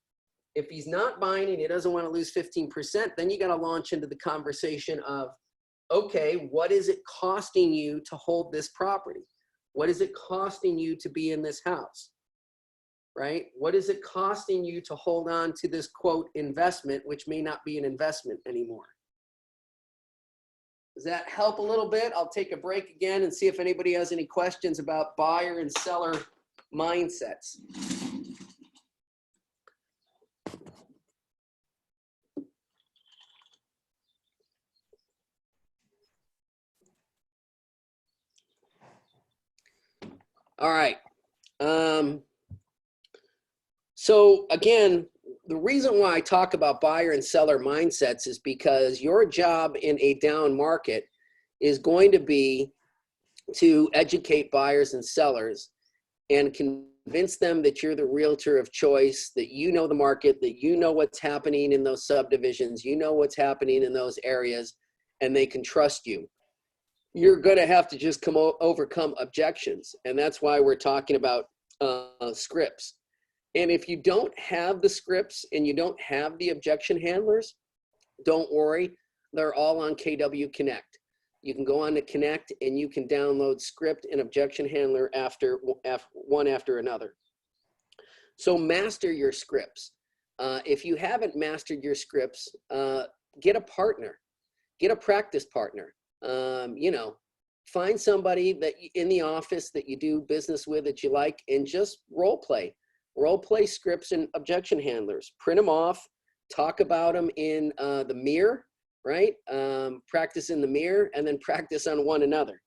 if he's not buying and he doesn't want to lose 15%, then you got to launch into the conversation of, okay, what is it costing you to hold this property? What is it costing you to be in this house, right? What is it costing you to hold on to this, quote, investment, which may not be an investment anymore? Does that help a little bit? I'll take a break again and see if anybody has any questions about buyer and seller mindsets. All right. So again, the reason why I talk about buyer and seller mindsets is because your job in a down market is going to be to educate buyers and sellers and convince them that you're the realtor of choice, that you know the market, that you know what's happening in those subdivisions, you know what's happening in those areas, and they can trust you. You're going to have to just overcome objections. And that's why we're talking about scripts. And if you don't have the scripts and you don't have the objection handlers, don't worry. They're all on KW Connect. You can go on to Connect and you can download script and objection handler one after another. So master your scripts. If you haven't mastered your scripts, get a partner, get a practice partner. You know, find somebody that in the office that you do business with that you like, and just role play scripts and objection handlers. Print them off, talk about them in the mirror, right? Practice in the mirror, and then practice on one another.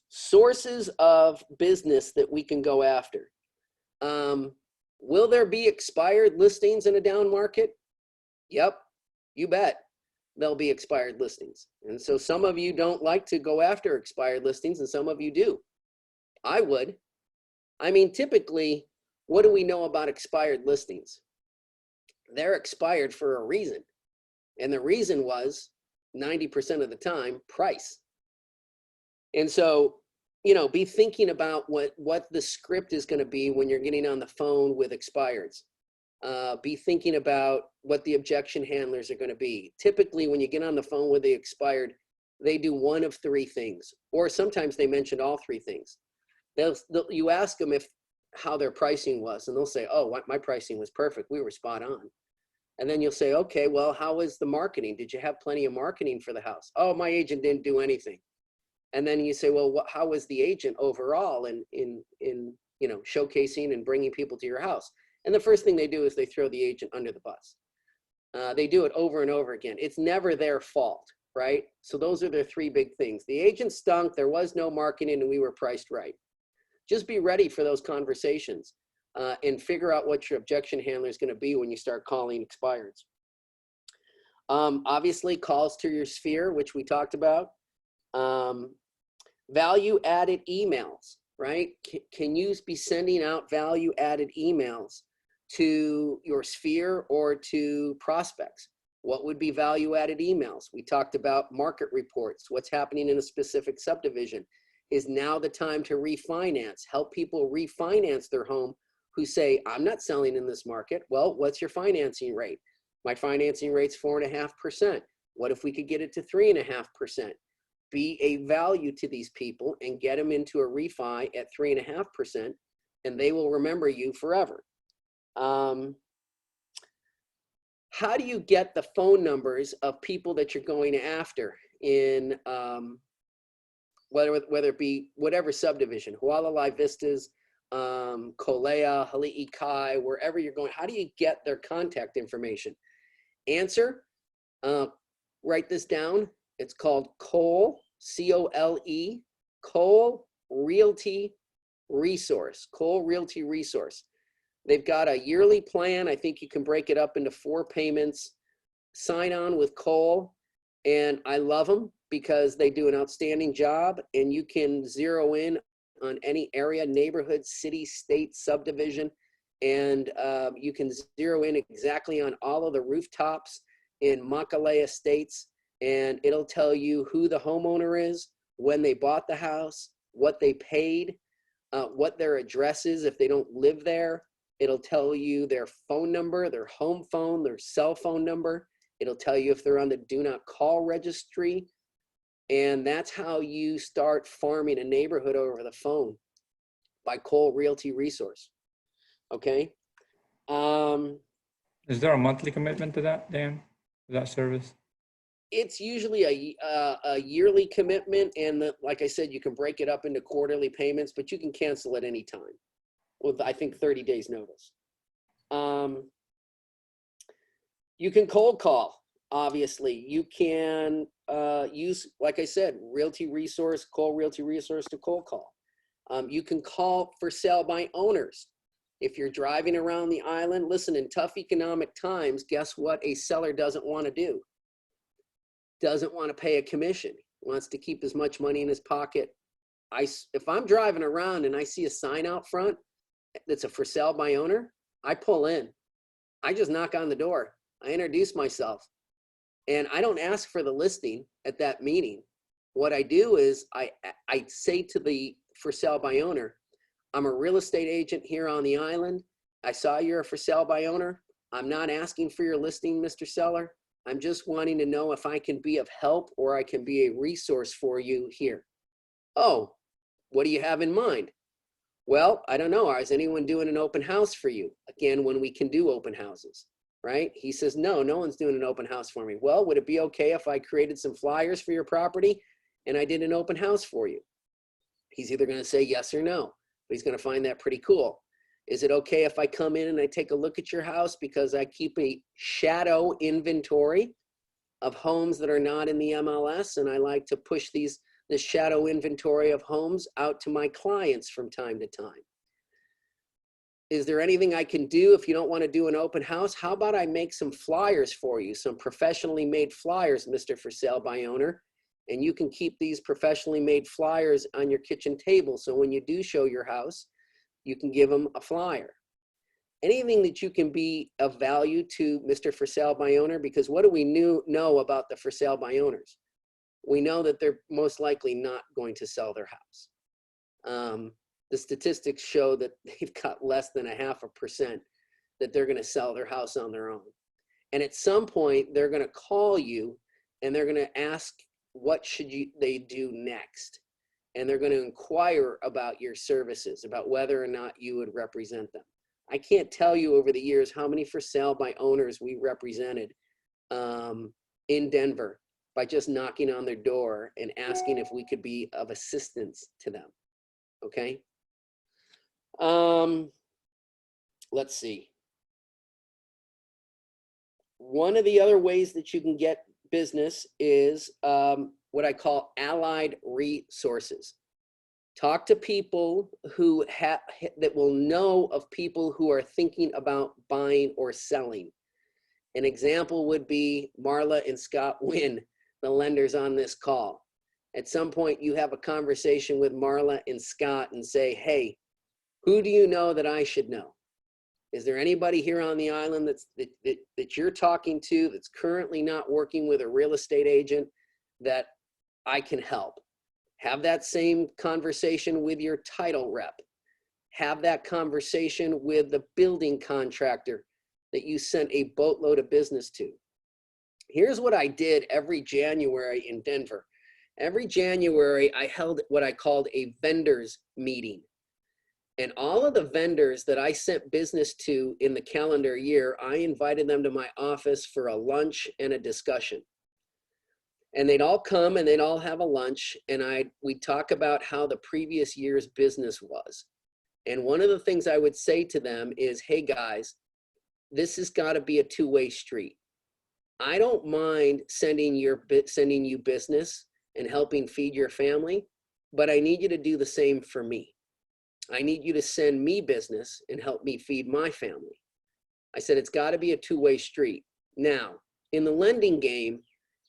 Sources of business that we can go after. Will there be expired listings in a down market? Yep, you bet. There'll be expired listings. And so some of you don't like to go after expired listings, and some of you do. I would. I mean, typically, what do we know about expired listings? They're expired for a reason. And the reason was 90% of the time, price. And so, you know, be thinking about what the script is going to be when you're getting on the phone with expireds. Be thinking about what the objection handlers are going to be. Typically, when you get on the phone with the expired, they do one of three things, or sometimes they mention all three things. You ask them how their pricing was, and they'll say, oh, my pricing was perfect. We were spot on. And then you'll say, okay, well, how was the marketing? Did you have plenty of marketing for the house? Oh, my agent didn't do anything. And then you say, well, how was the agent overall in you know, showcasing and bringing people to your house? And the first thing they do is they throw the agent under the bus. They do it over and over again. It's never their fault. right? So those are their three big things. The agent stunk, there was no marketing, and we were priced right. Just be ready for those conversations and figure out what your objection handler is going to be when you start calling expireds. Obviously, calls to your sphere, which we talked about. Value-added emails, right? Can you be sending out value-added emails to your sphere or to prospects? What would be value-added emails? We talked about market reports, what's happening in a specific subdivision. Is now the time to refinance? Help people refinance their home who say, I'm not selling in this market. Well, what's your financing rate? My financing rate's 4.5%. What if we could get it to 3.5%? Be a value to these people and get them into a refi at 3.5%, and they will remember you forever. How do you get the phone numbers of people that you're going after in whether it be whatever subdivision, Hualalai Vistas, Kolea, Hali'i Kai, wherever you're going? How do you get their contact information? Answer, write this down. It's called Cole, C-O-L-E, Cole Realty Resource, Cole Realty Resource. They've got a yearly plan. I think you can break it up into 4 payments. Sign on with Cole, and I love them because they do an outstanding job, and you can zero in on any area, neighborhood, city, state, subdivision, and you can zero in exactly on all of the rooftops in Makalea Estates, and it'll tell you who the homeowner is, when they bought the house, what they paid, what their address is if they don't live there. It'll tell you their phone number, their home phone, their cell phone number. It'll tell you if they're on the do not call registry. And that's how you start farming a neighborhood over the phone, by Cole Realty Resource. Okay. Is there a monthly commitment to that, Dan, to that service? It's usually a yearly commitment, and like I said, you can break it up into quarterly payments, but you can cancel at any time with, I think, 30 days notice. You can cold call. Obviously, you can use, like I said, Realty Resource, Cole Realty Resource to cold call. You can call for sale by owners. If you're driving around the island, listen, in tough economic times, guess what a seller doesn't want to do? Doesn't want to pay a commission, wants to keep as much money in his pocket. If I'm driving around and I see a sign out front that's a for sale by owner, I pull in. I just knock on the door. I introduce myself. And I don't ask for the listing at that meeting. What I do is I say to the for sale by owner, I'm a real estate agent here on the island. I saw you're a for sale by owner. I'm not asking for your listing, Mr. Seller. I'm just wanting to know if I can be of help or I can be a resource for you here. Oh, what do you have in mind? Well, I don't know. Is anyone doing an open house for you? Again, when we can do open houses. Right? He says, no one's doing an open house for me. Well, would it be okay if I created some flyers for your property and I did an open house for you? He's either going to say yes or no, but he's going to find that pretty cool. Is it okay if I come in and I take a look at your house because I keep a shadow inventory of homes that are not in the MLS, and I like to push this shadow inventory of homes out to my clients from time to time? Is there anything I can do if you don't want to do an open house? How about I make some flyers for you, some professionally made flyers, Mr. For Sale by Owner, and you can keep these professionally made flyers on your kitchen table. So when you do show your house, you can give them a flyer. Anything that you can be of value to Mr. For Sale by Owner, because what do we know about the For Sale by Owners? We know that they're most likely not going to sell their house. The statistics show that they've got less than 0.5% that they're going to sell their house on their own. And at some point, they're going to call you and they're going to ask, what should they do next? And they're going to inquire about your services, about whether or not you would represent them. I can't tell you over the years how many for sale by owners we represented in Denver by just knocking on their door and asking if we could be of assistance to them. Okay. Let's see. One of the other ways that you can get business is what I call allied resources. Talk to people who that will know of people who are thinking about buying or selling. An example would be Marla and Scott Wynn, the lenders on this call. At some point, you have a conversation with Marla and Scott and say, hey, who do you know that I should know? Is there anybody here on the island that you're talking to that's currently not working with a real estate agent that I can help? Have that same conversation with your title rep. Have that conversation with the building contractor that you sent a boatload of business to. Here's what I did every January in Denver. Every January, I held what I called a vendors meeting. And all of the vendors that I sent business to in the calendar year, I invited them to my office for a lunch and a discussion. And they'd all come and they'd all have a lunch, and we'd talk about how the previous year's business was. And one of the things I would say to them is, hey guys, this has got to be a two-way street. I don't mind sending you business and helping feed your family, but I need you to do the same for me. I need you to send me business and help me feed my family. I said, it's got to be a two-way street. Now, in the lending game,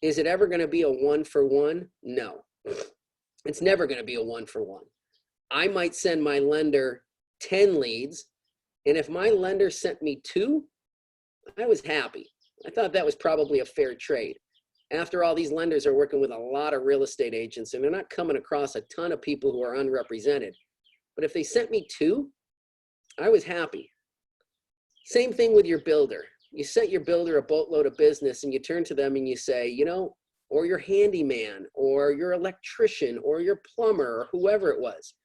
is it ever going to be a one-for-one? No, it's never going to be a one-for-one. I might send my lender 10 leads, and if my lender sent me 2, I was happy. I thought that was probably a fair trade. After all, these lenders are working with a lot of real estate agents, and they're not coming across a ton of people who are unrepresented. But if they sent me 2, I was happy. Same thing with your builder. You sent your builder a boatload of business and you turn to them and you say, you know, or your handyman or your electrician or your plumber or whoever it was.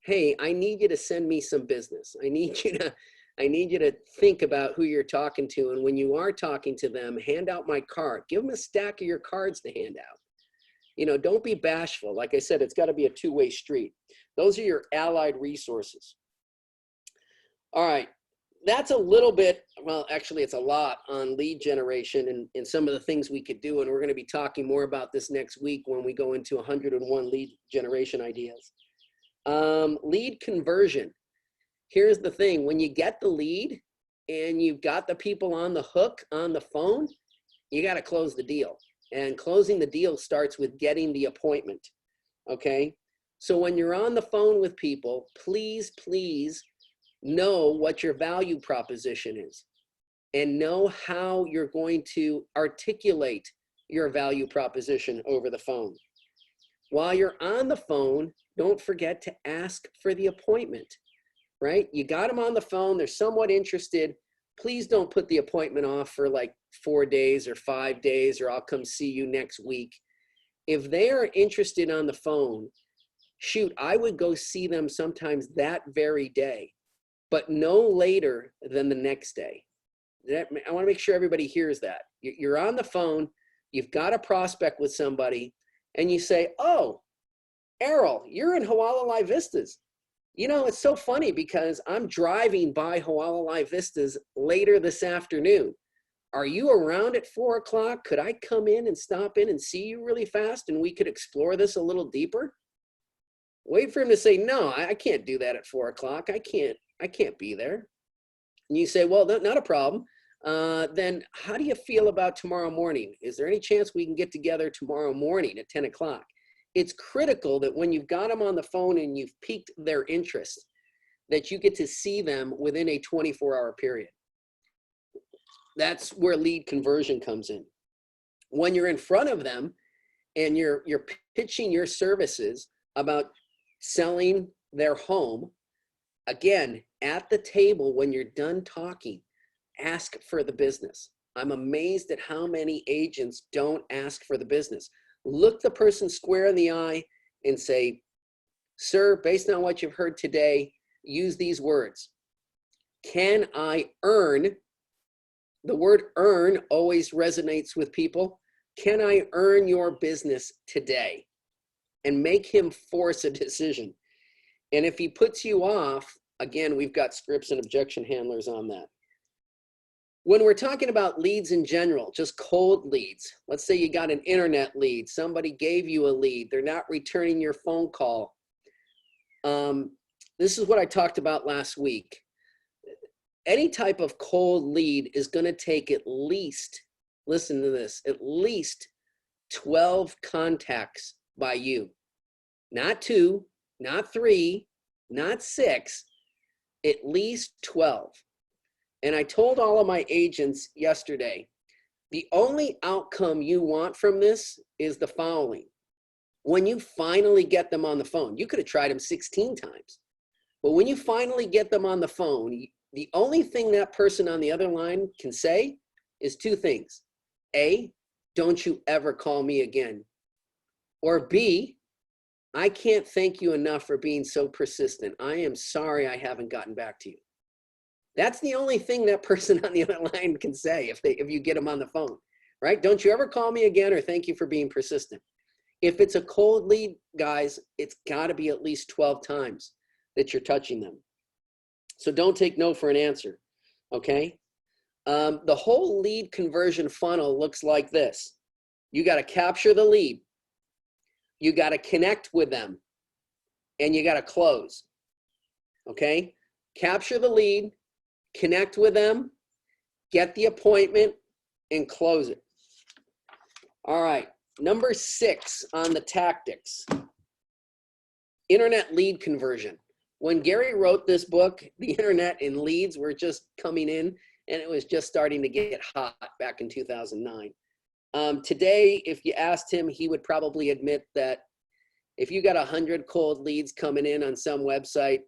Hey, I need you to send me some business. I need you to think about who you're talking to. And when you are talking to them, hand out my card. Give them a stack of your cards to hand out. You know, don't be bashful. Like I said, it's got to be a two-way street. Those are your allied resources. All right. That's a little bit, well, actually it's a lot on lead generation and some of the things we could do. And we're going to be talking more about this next week when we go into 101 lead generation ideas. Lead conversion. Here's the thing. When you get the lead and you've got the people on the hook on the phone, you got to close the deal. And closing the deal starts with getting the appointment. Okay. So when you're on the phone with people, please know what your value proposition is and know how you're going to articulate your value proposition over the phone. While you're on the phone, don't forget to ask for the appointment, right? You got them on the phone, they're somewhat interested. Please don't put the appointment off for like 4 days or 5 days, or I'll come see you next week. If they are interested on the phone, shoot, I would go see them sometimes that very day, but no later than the next day. I want to make sure everybody hears that. You're on the phone, you've got a prospect with somebody, and you say, oh, Errol, you're in Hualalai Vistas. You know, it's so funny because I'm driving by Hualalai Vistas later this afternoon. Are you around at 4 o'clock? Could I come in and stop in and see you really fast and we could explore this a little deeper? Wait for him to say, no, I can't do that at 4 o'clock. I can't be there. And you say, well, not a problem. Then how do you feel about tomorrow morning? Is there any chance we can get together tomorrow morning at 10 o'clock? It's critical that when you've got them on the phone and you've piqued their interest, that you get to see them within a 24-hour period. That's where lead conversion comes in. When you're in front of them and you're pitching your services about selling their home, again, at the table, when you're done talking, ask for the business. I'm amazed at how many agents don't ask for the business. Look the person square in the eye and say, sir, based on what you've heard today, use these words. Can I earn? The word earn always resonates with people. Can I earn your business today? And make him force a decision. And if he puts you off, again, we've got scripts and objection handlers on that. When we're talking about leads in general, just cold leads, let's say you got an internet lead, somebody gave you a lead, they're not returning your phone call. This is what I talked about last week. Any type of cold lead is going to take at least, listen to this, at least 12 contacts by you. Not 2, not 3, not 6, at least 12. And I told all of my agents yesterday, the only outcome you want from this is the following. When you finally get them on the phone, you could have tried them 16 times, but when you finally get them on the phone, the only thing that person on the other line can say is 2 things. A, don't you ever call me again. Or B, I can't thank you enough for being so persistent. I am sorry I haven't gotten back to you. That's the only thing that person on the other line can say if you get them on the phone, right? Don't you ever call me again, or thank you for being persistent. If it's a cold lead, guys, it's got to be at least 12 times that you're touching them. So don't take no for an answer, okay? The whole lead conversion funnel looks like this. You got to capture the lead. You got to connect with them, and you got to close, okay? Capture the lead, connect with them, get the appointment, and close it. All right, number 6 on the tactics, internet lead conversion. When Gary wrote this book, the internet and leads were just coming in, and it was just starting to get hot back in 2009. Today, if you asked him, he would probably admit that if you got 100 cold leads coming in on some website,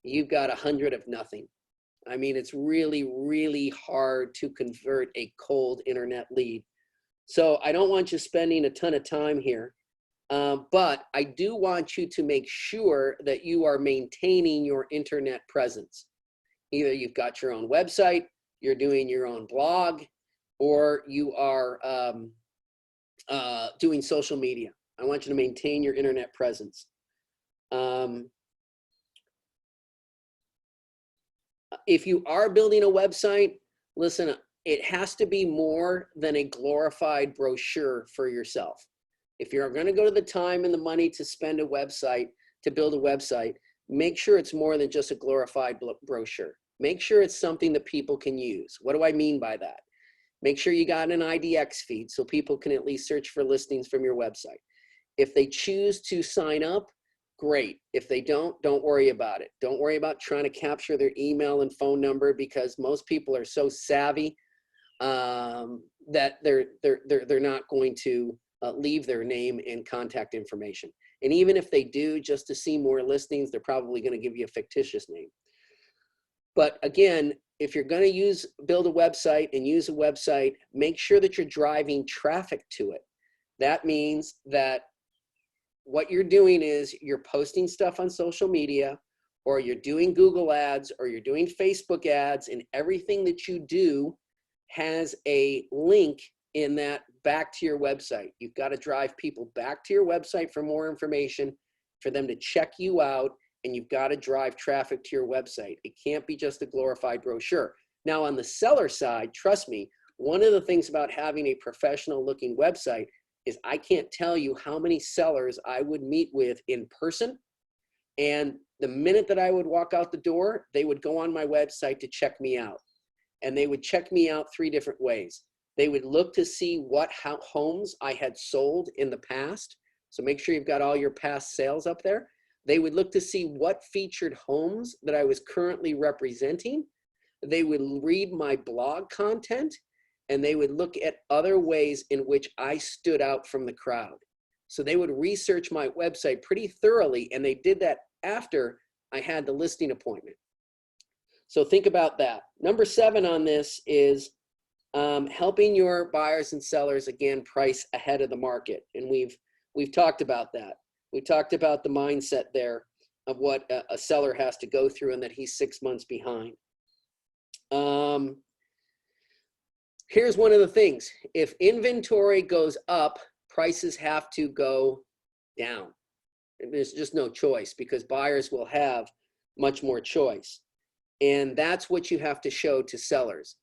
you've got 100 of nothing. I mean, it's really, really hard to convert a cold internet lead. So I don't want you spending a ton of time here, but I do want you to make sure that you are maintaining your internet presence. Either you've got your own website, you're doing your own blog, or you are doing social media. I want you to maintain your internet presence. If you are building a website, listen, it has to be more than a glorified brochure for yourself. If you're going to go to the time and the money to spend a website, to build a website, make sure it's more than just a glorified brochure. Make sure it's something that people can use. What do I mean by that? Make sure you got an IDX feed so people can at least search for listings from your website. If they choose to sign up, great. If they don't worry about it. Don't worry about trying to capture their email and phone number, because most people are so savvy that they're not going to leave their name and contact information. And even if they do, just to see more listings, they're probably going to give you a fictitious name. But again, if you're going to build a website and use a website, make sure that you're driving traffic to it. That means that what you're doing is you're posting stuff on social media, or you're doing Google ads, or you're doing Facebook ads, and everything that you do has a link in that back to your website. You've got to drive people back to your website for more information, for them to check you out, and you've got to drive traffic to your website. It can't be just a glorified brochure. Now, on the seller side, trust me, one of the things about having a professional looking website is I can't tell you how many sellers I would meet with in person. And the minute that I would walk out the door, they would go on my website to check me out. And they would check me out 3 different ways. They would look to see what homes I had sold in the past. So make sure you've got all your past sales up there. They would look to see what featured homes that I was currently representing. They would read my blog content, and they would look at other ways in which I stood out from the crowd. So they would research my website pretty thoroughly, and they did that after I had the listing appointment. So think about that. Number 7 on this is helping your buyers and sellers, again, price ahead of the market. And we've talked about that. We talked about the mindset there of what a seller has to go through, and that he's 6 months behind. Here's one of the things. If inventory goes up, prices have to go down. There's just no choice, because buyers will have much more choice. And that's what you have to show to sellers.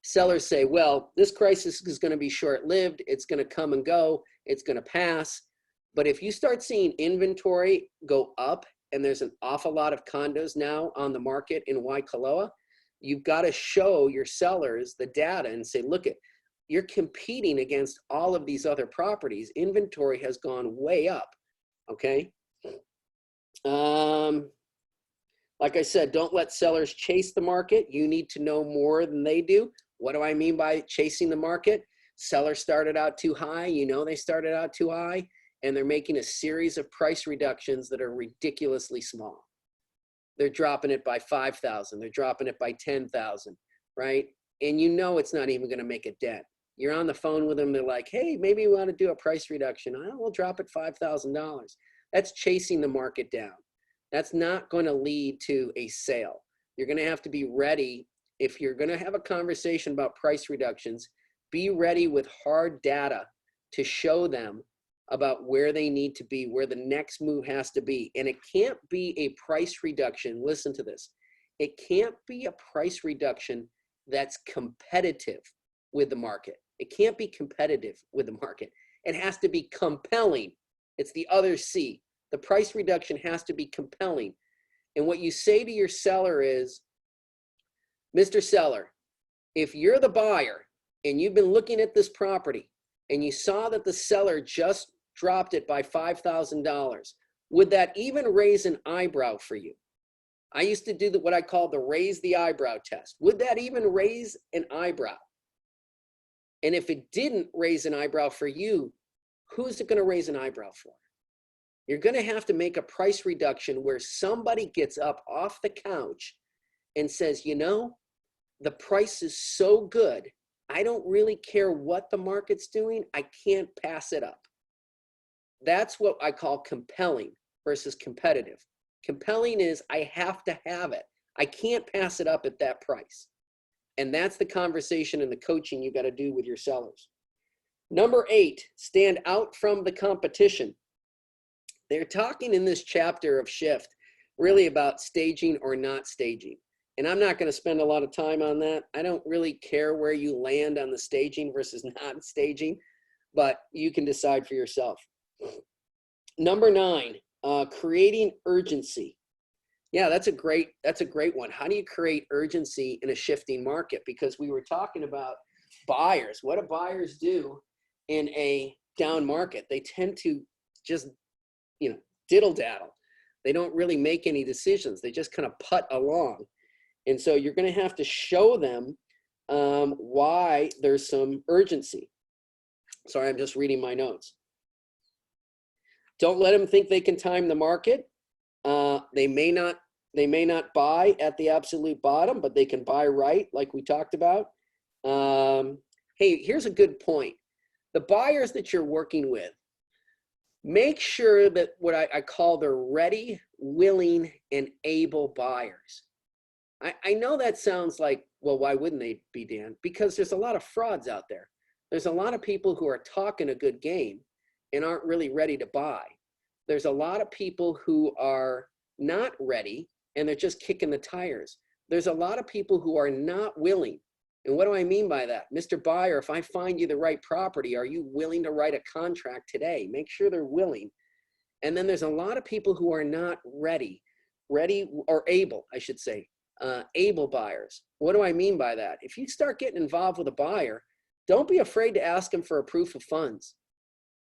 Sellers say, well, this crisis is going to be short-lived. It's going to come and go. It's going to pass. But if you start seeing inventory go up, and there's an awful lot of condos now on the market in Waikoloa, you've got to show your sellers the data and say, look, you're competing against all of these other properties. Inventory has gone way up, okay? Like I said, don't let sellers chase the market. You need to know more than they do. What do I mean by chasing the market? Sellers started out too high. You know they started out too high, and they're making a series of price reductions that are ridiculously small. They're dropping it by 5,000. They're dropping it by 10,000, right? And you know it's not even going to make a dent. You're on the phone with them. They're like, hey, maybe we want to do a price reduction. We'll drop it $5,000. That's chasing the market down. That's not going to lead to a sale. You're going to have to be ready. If you're going to have a conversation about price reductions, be ready with hard data to show them about where they need to be, where the next move has to be. And it can't be a price reduction. Listen to this. It can't be a price reduction that's competitive with the market. It can't be competitive with the market. It has to be compelling. It's the other C. The price reduction has to be compelling. And what you say to your seller is, Mr. Seller, if you're the buyer and you've been looking at this property and you saw that the seller just dropped it by $5,000, would that even raise an eyebrow for you? I used to do what I call the raise the eyebrow test. Would that even raise an eyebrow? And if it didn't raise an eyebrow for you, who's it going to raise an eyebrow for? You're going to have to make a price reduction where somebody gets up off the couch and says, you know, the price is so good, I don't really care what the market's doing. I can't pass it up. That's what I call compelling versus competitive. Compelling is I have to have it. I can't pass it up at that price. And that's the conversation and the coaching you got to do with your sellers. Number 8, stand out from the competition. They're talking in this chapter of Shift really about staging or not staging. And I'm not going to spend a lot of time on that. I don't really care where you land on the staging versus not staging, but you can decide for yourself. Number 9, creating urgency. Yeah, that's a great one. How do you create urgency in a shifting market? Because we were talking about buyers. What do buyers do in a down market? They tend to just, diddle daddle. They don't really make any decisions. They just kind of putt along. And so you're going to have to show them why there's some urgency. Sorry, I'm just reading my notes. Don't let them think they can time the market. They may not buy at the absolute bottom, but they can buy right, like we talked about. Hey, here's a good point. The buyers that you're working with, make sure that what I call the ready, willing, and able buyers. I know that sounds like, well, why wouldn't they be, Dan? Because there's a lot of frauds out there. There's a lot of people who are talking a good game and aren't really ready to buy. There's a lot of people who are not ready and they're just kicking the tires. There's a lot of people who are not willing. And what do I mean by that? Mr. Buyer, if I find you the right property, are you willing to write a contract today? Make sure they're willing. And then there's a lot of people who are not ready or able, I should say, able buyers. What do I mean by that? If you start getting involved with a buyer, don't be afraid to ask them for a proof of funds.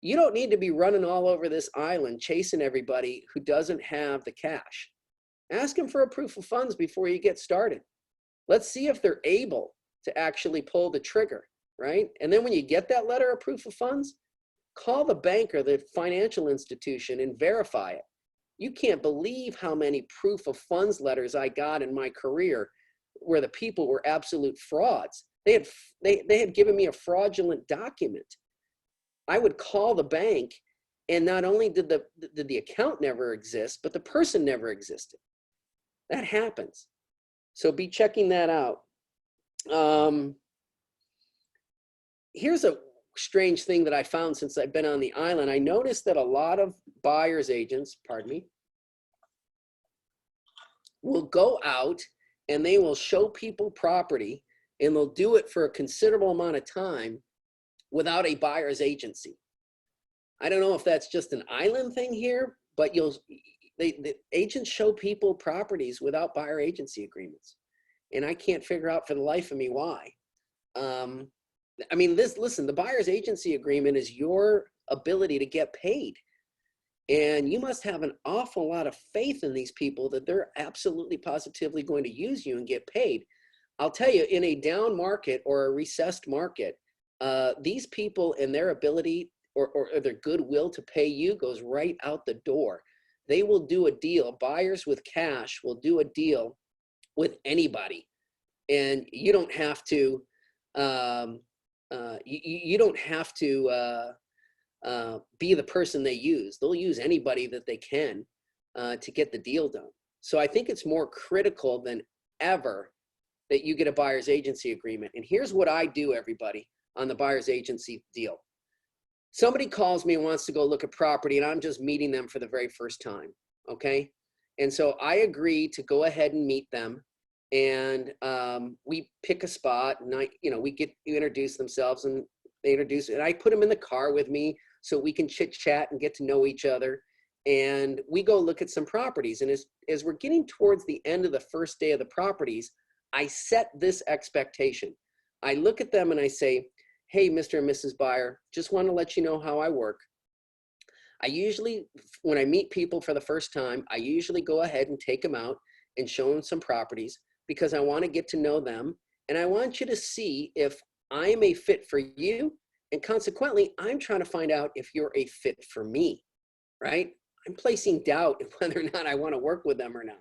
You don't need to be running all over this island chasing everybody who doesn't have the cash. Ask them for a proof of funds before you get started. Let's see if they're able to actually pull the trigger, right? And then when you get that letter of proof of funds, call the bank or the financial institution and verify it. You can't believe how many proof of funds letters I got in my career where the people were absolute frauds. They had given me a fraudulent document. I would call the bank, and not only did the account never exist, but the person never existed. That happens. So be checking that out. Here's a strange thing that I found since I've been on the island. I noticed that a lot of buyer's agents, will go out and they will show people property and they'll do it for a considerable amount of time without a buyer's agency. I don't know if that's just an island thing here, but the agents show people properties without buyer agency agreements. And I can't figure out for the life of me why. I mean, listen, the buyer's agency agreement is your ability to get paid. And you must have an awful lot of faith in these people that they're absolutely positively going to use you and get paid. I'll tell you, in a down market or a recessed market, these people and their ability or their goodwill to pay you goes right out the door. They will do a deal. Buyers with cash will do a deal with anybody. And you don't have to, you don't have to be the person they use. They'll use anybody that they can to get the deal done. So I think it's more critical than ever that you get a buyer's agency agreement. And here's what I do, everybody, on the buyer's agency deal. Somebody calls me and wants to go look at property, and I'm just meeting them for the very first time, okay? And so I agree to go ahead and meet them, and we pick a spot, and we introduce themselves, and they introduce, and I put them in the car with me so we can chit chat and get to know each other. And we go look at some properties. And as we're getting towards the end of the first day of the properties, I set this expectation. I look at them and I say, hey, Mr. and Mrs. Buyer, just want to let you know how I work. I usually, when I meet people for the first time, I usually go ahead and take them out and show them some properties because I want to get to know them. And I want you to see if I'm a fit for you. And consequently, I'm trying to find out if you're a fit for me, right? I'm placing doubt in whether or not I want to work with them or not.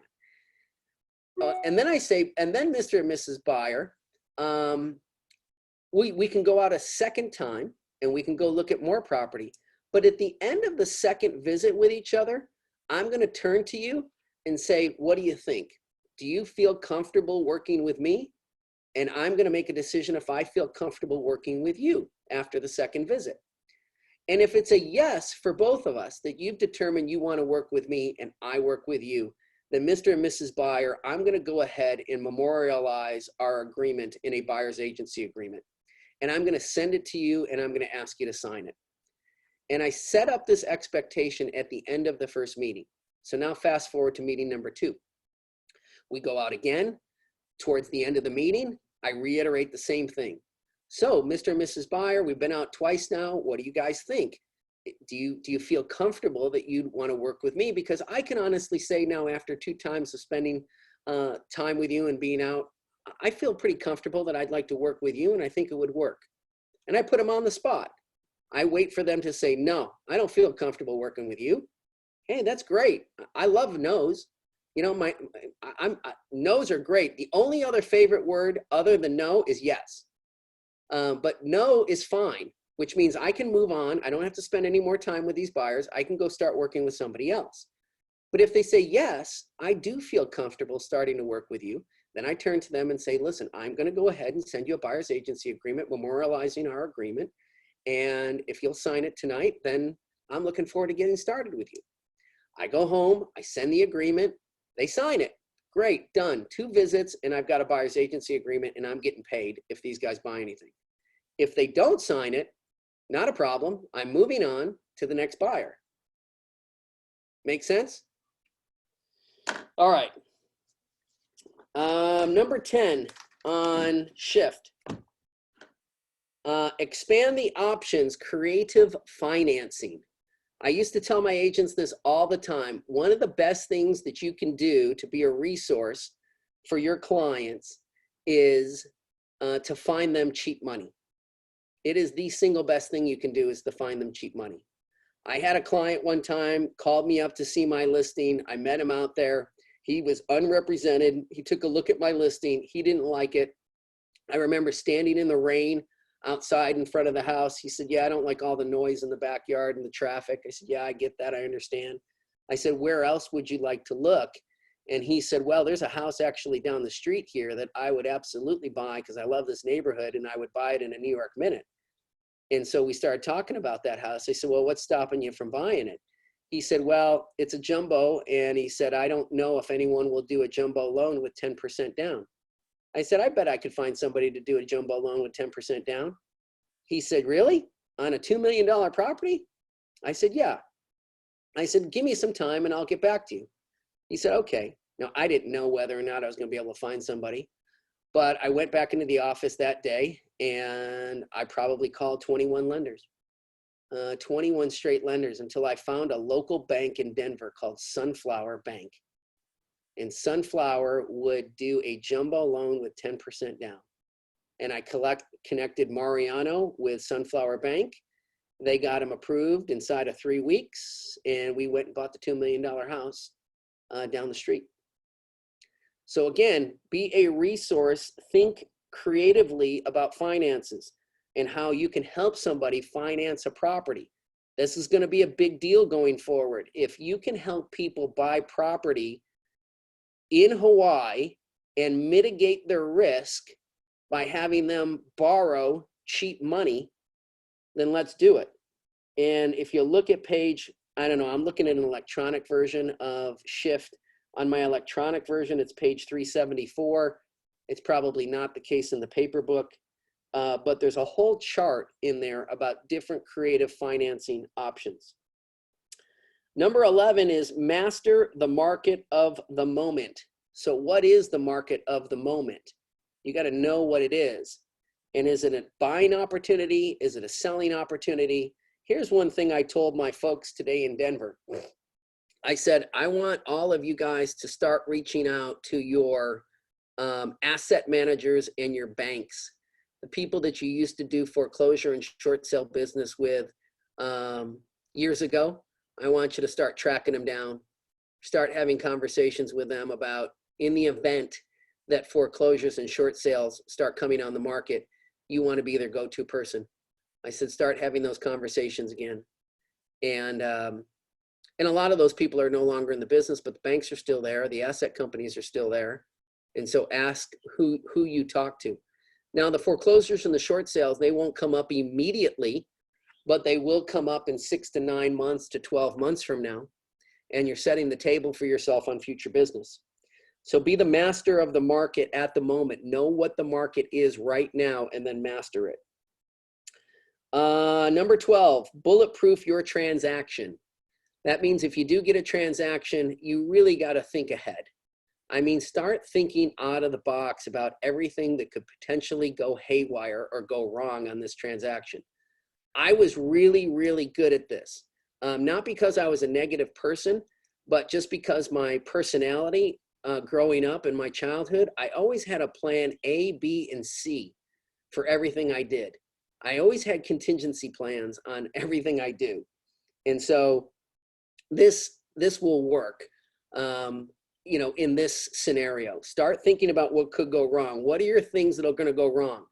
And then I say, and then Mr. and Mrs. Buyer, we can go out a second time and we can go look at more property. But at the end of the second visit with each other, I'm going to turn to you and say, what do you think? Do you feel comfortable working with me? And I'm going to make a decision if I feel comfortable working with you after the second visit. And if it's a yes for both of us, that you've determined you want to work with me and I work with you, then Mr. and Mrs. Buyer, I'm going to go ahead and memorialize our agreement in a buyer's agency agreement. And I'm going to send it to you and I'm going to ask you to sign it. And I set up this expectation at the end of the first meeting. So now fast forward to meeting number 2. We go out again. Towards the end of the meeting, I reiterate the same thing. So, Mr. and Mrs. Buyer, we've been out twice now. What do you guys think? Do you feel comfortable that you'd want to work with me? Because I can honestly say now, after 2 times of spending time with you and being out, I feel pretty comfortable that I'd like to work with you, and I think it would work. And I put them on the spot. I wait for them to say, no, I don't feel comfortable working with you. Hey, that's great. I love no's. You know, no's are great. The only other favorite word other than no is yes. But no is fine, which means I can move on. I don't have to spend any more time with these buyers. I can go start working with somebody else. But if they say yes, I do feel comfortable starting to work with you, then I turn to them and say, listen, I'm going to go ahead and send you a buyer's agency agreement memorializing our agreement. And if you'll sign it tonight, then I'm looking forward to getting started with you. I go home, I send the agreement. They sign it. Great, done. 2 visits, and I've got a buyer's agency agreement, and I'm getting paid if these guys buy anything. If they don't sign it, not a problem. I'm moving on to the next buyer. Make sense? All right. Number 10 on shift. Expand the options, creative financing. I used to tell my agents this all the time. One of the best things that you can do to be a resource for your clients is to find them cheap money. It is the single best thing you can do is to find them cheap money. I had a client one time called me up to see my listing. I met him out there. He was unrepresented. He took a look at my listing. He didn't like it. I remember standing in the rain outside in front of the house. He said, yeah, I don't like all the noise in the backyard and the traffic. I said, yeah, I get that. I understand. I said, where else would you like to look? And he said, well, there's a house actually down the street here that I would absolutely buy because I love this neighborhood and I would buy it in a New York minute. And so we started talking about that house. I said, well, what's stopping you from buying it? He said, well, it's a jumbo. And he said, I don't know if anyone will do a jumbo loan with 10% down. I said, I bet I could find somebody to do a jumbo loan with 10% down. He said, really? On a $2 million property? I said, yeah. I said, give me some time and I'll get back to you. He said, okay. Now, I didn't know whether or not I was going to be able to find somebody, but I went back into the office that day and I probably called 21 lenders, 21 straight lenders until I found a local bank in Denver called Sunflower Bank. And Sunflower would do a jumbo loan with 10% down. And I connected Mariano with Sunflower Bank. They got him approved inside of 3 weeks, and we went and bought the $2 million house down the street. So again, be a resource, think creatively about finances and how you can help somebody finance a property. This is going to be a big deal going forward. If you can help people buy property in Hawaii and mitigate their risk by having them borrow cheap money, then let's do it. And if you look at page, I don't know, I'm looking at an electronic version of Shift. On my electronic version, it's page 374. It's probably not the case in the paper book, but there's a whole chart in there about different creative financing options. Number 11 is master the market of the moment. So what is the market of the moment? You got to know what it is. And is it a buying opportunity? Is it a selling opportunity? Here's one thing I told my folks today in Denver. I said, I want all of you guys to start reaching out to your asset managers and your banks, the people that you used to do foreclosure and short sale business with years ago. I want you to start tracking them down, start having conversations with them about, in the event that foreclosures and short sales start coming on the market, you want to be their go-to person. I said, start having those conversations again. And a lot of those people are no longer in the business, but the banks are still there. The asset companies are still there. And so ask who you talk to. Now, the foreclosures and the short sales, they won't come up immediately, but they will come up in 6 to 9 months to 12 months from now. And you're setting the table for yourself on future business. So be the master of the market at the moment. Know what the market is right now and then master it. Number 12, bulletproof your transaction. That means if you do get a transaction, you really got to think ahead. I mean, start thinking out of the box about everything that could potentially go haywire or go wrong on this transaction. I was really, really good at this. Not because I was a negative person, but just because my personality growing up in my childhood, I always had a plan A, B, and C for everything I did. I always had contingency plans on everything I do. And so this will work, you know, in this scenario. Start thinking about what could go wrong. What are your things that are going to go wrong?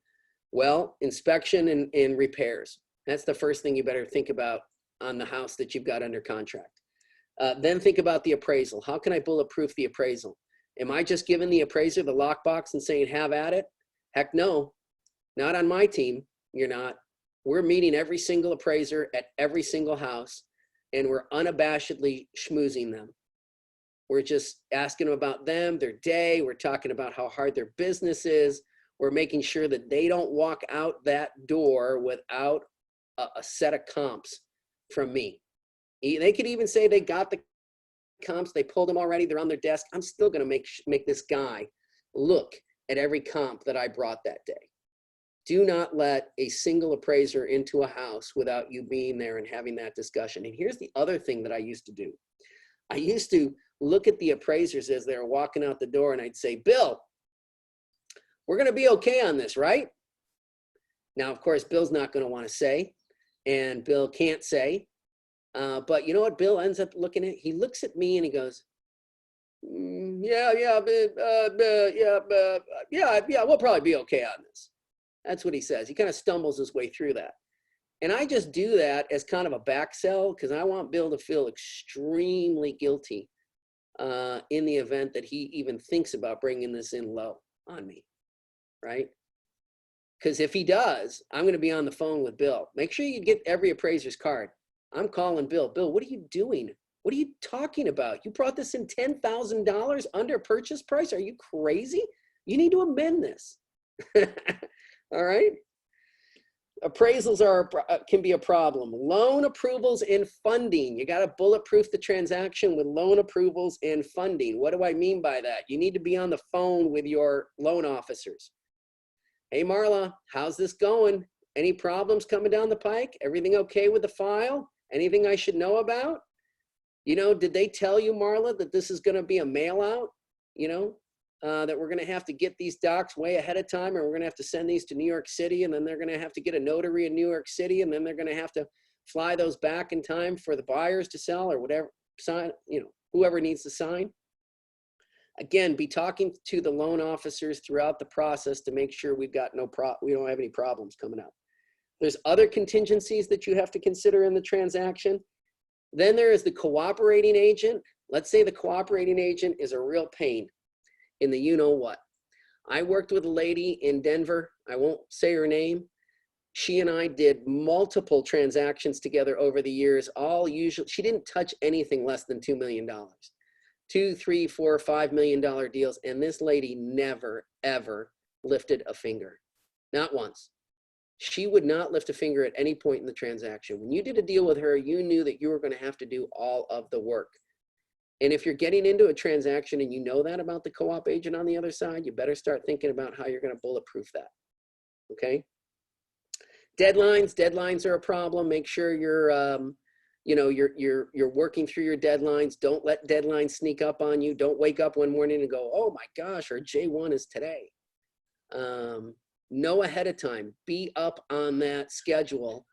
Well, inspection and repairs. That's the first thing you better think about on the house that you've got under contract. Then think about the appraisal. How can I bulletproof the appraisal? Am I just giving the appraiser the lockbox and saying, have at it? Heck no, not on my team. You're not. We're meeting every single appraiser at every single house, and we're unabashedly schmoozing them. We're just asking them about them, their day. We're talking about how hard their business is. We're making sure that they don't walk out that door without a set of comps from me. They could even say they got the comps, they pulled them already, they're on their desk. I'm still going to make this guy look at every comp that I brought that day. Do not let a single appraiser into a house without you being there and having that discussion. And here's the other thing that I used to do. I used to look at the appraisers as they were walking out the door and I'd say, Bill, we're going to be okay on this, right? Now, of course, Bill's not going to want to say, and Bill can't say. But you know what Bill ends up looking at? He looks at me and he goes, yeah, we'll probably be okay on this. That's what he says. He kind of stumbles his way through that. And I just do that as kind of a back sell because I want Bill to feel extremely guilty in the event that he even thinks about bringing this in low on me, right? Because if he does, I'm going to be on the phone with Bill. Make sure you get every appraiser's card. I'm calling Bill. Bill, what are you doing? What are you talking about? You brought this in $10,000 under purchase price? Are you crazy? You need to amend this. All right. Appraisals can be a problem. Loan approvals and funding. You got to bulletproof the transaction with loan approvals and funding. What do I mean by that? You need to be on the phone with your loan officers. Hey, Marla, how's this going? Any problems coming down the pike? Everything okay with the file? Anything I should know about? You know, did they tell you, Marla, that this is going to be a mail out? You know, that we're going to have to get these docs way ahead of time, and we're going to have to send these to New York City, and then they're going to have to get a notary in New York City, and then they're going to have to fly those back in time for the buyers to sell or whatever, sign, you know, whoever needs to sign. Again, be talking to the loan officers throughout the process to make sure we don't have any problems coming up. There's other contingencies that you have to consider in the transaction. Then there is the cooperating agent. Let's say the cooperating agent is a real pain in the you-know-what. I worked with a lady in Denver. I won't say her name. She and I did multiple transactions together over the years. She didn't touch anything less than $2 million. $2, $3, $4, $5 million deals. And this lady never, ever lifted a finger. Not once. She would not lift a finger at any point in the transaction. When you did a deal with her, you knew that you were going to have to do all of the work. And if you're getting into a transaction and you know that about the co-op agent on the other side, you better start thinking about how you're going to bulletproof that. Okay? Deadlines are a problem. Make sure you're you're working through your deadlines. Don't let deadlines sneak up on you. Don't wake up one morning and go, oh my gosh, our J1 is today. Know ahead of time. Be up on that schedule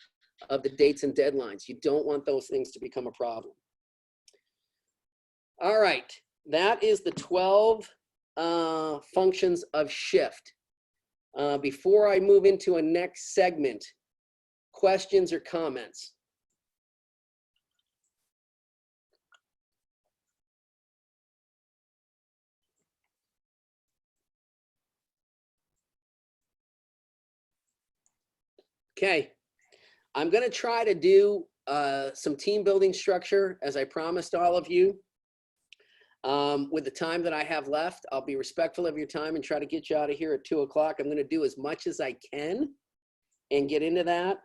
of the dates and deadlines. You don't want those things to become a problem. All right, that is the 12 functions of shift. Before I move into a next segment, questions or comments? Okay, I'm going to try to do some team building structure as I promised all of you. With the time that I have left, I'll be respectful of your time and try to get you out of here at 2 o'clock. I'm going to do as much as I can and get into that.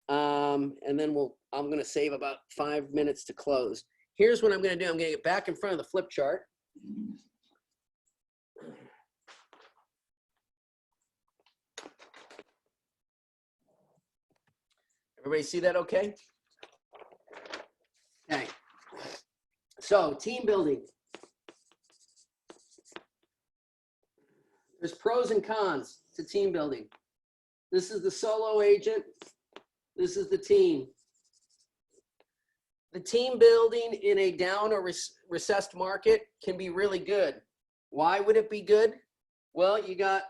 And then I'm going to save about 5 minutes to close. Here's what I'm going to do. I'm going to get back in front of the flip chart. Everybody see that okay? Okay. So team building. There's pros and cons to team building. This is the solo agent. This is the team. The team building in a down or recessed market can be really good. Why would it be good? Well, you got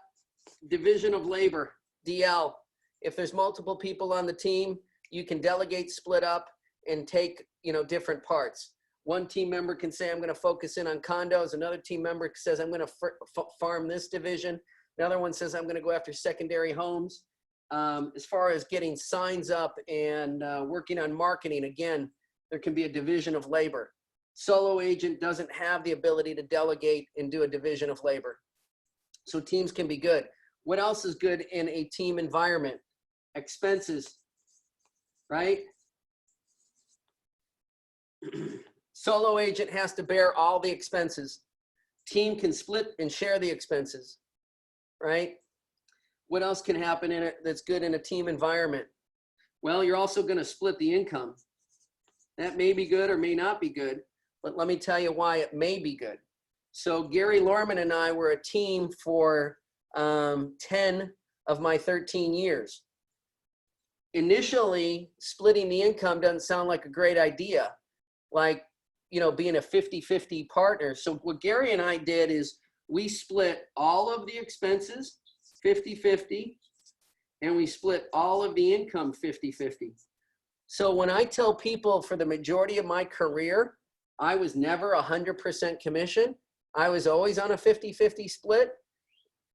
division of labor, DL. If there's multiple people on the team, you can delegate, split up, and take, different parts. One team member can say, I'm going to focus in on condos. Another team member says, I'm going to farm this division. Another one says, I'm going to go after secondary homes. As far as getting signs up and working on marketing, again, there can be a division of labor. Solo agent doesn't have the ability to delegate and do a division of labor. So teams can be good. What else is good in a team environment? Expenses, right? Solo agent has to bear all the expenses. Team can split and share the expenses, right? What else can happen in it that's good in a team environment? Well, you're also going to split the income. That may be good or may not be good, but let me tell you why it may be good. So Gary Lorman and I were a team for 10 of my 13 years. Initially, splitting the income doesn't sound like a great idea, like, being a 50-50 partner. So what Gary and I did is we split all of the expenses 50-50, and we split all of the income 50-50. So when I tell people for the majority of my career, I was never 100% commission, I was always on a 50-50 split.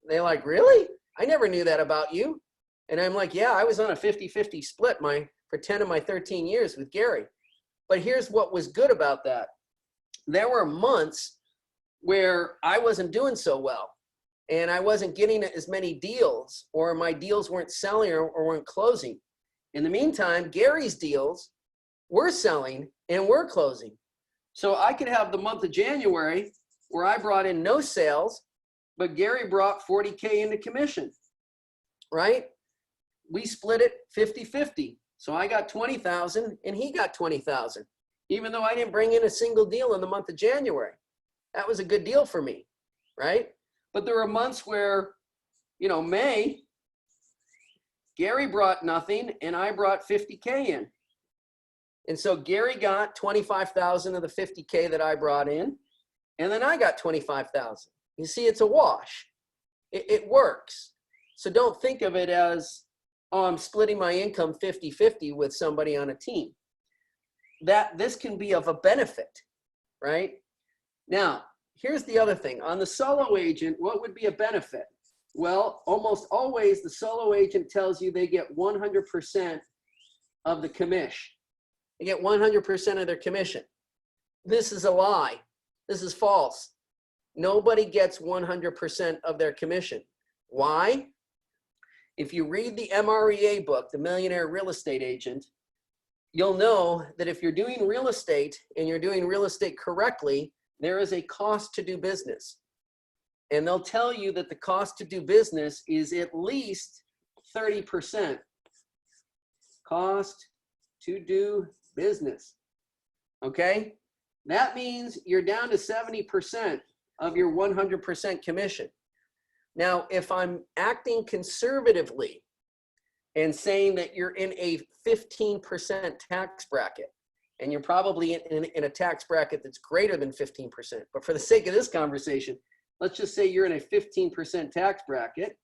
They're like, really? I never knew that about you. And I'm like, yeah, I was on a 50-50 split for 10 of my 13 years with Gary. But here's what was good about that. There were months where I wasn't doing so well. and I wasn't getting as many deals, or my deals weren't selling or weren't closing. In the meantime, Gary's deals were selling and were closing. So I could have the month of January where I brought in no sales, but Gary brought 40K into commission, right? We split it 50-50. So I got 20,000 and he got 20,000, even though I didn't bring in a single deal in the month of January. That was a good deal for me, right? But there were months where, you know, May, Gary brought nothing and I brought 50K in. And so Gary got 25,000 of the 50K that I brought in, and then I got 25,000. You see, it's a wash. It works. So don't think of it as, oh, I'm splitting my income 50-50 with somebody on a team. This can be of a benefit, right? Now, here's the other thing. On the solo agent, what would be a benefit? Well, almost always the solo agent tells you they get 100% of the commission. They get 100% of their commission. This is a lie. This is false. Nobody gets 100% of their commission. Why? If you read the MREA book, The Millionaire Real Estate Agent, you'll know that if you're doing real estate and you're doing real estate correctly, there is a cost to do business. And they'll tell you that the cost to do business is at least 30%. Cost to do business. Okay? That means you're down to 70% of your 100% commission. Now, if I'm acting conservatively and saying that you're in a 15% tax bracket, and you're probably in a tax bracket that's greater than 15%, but for the sake of this conversation, let's just say you're in a 15% tax bracket.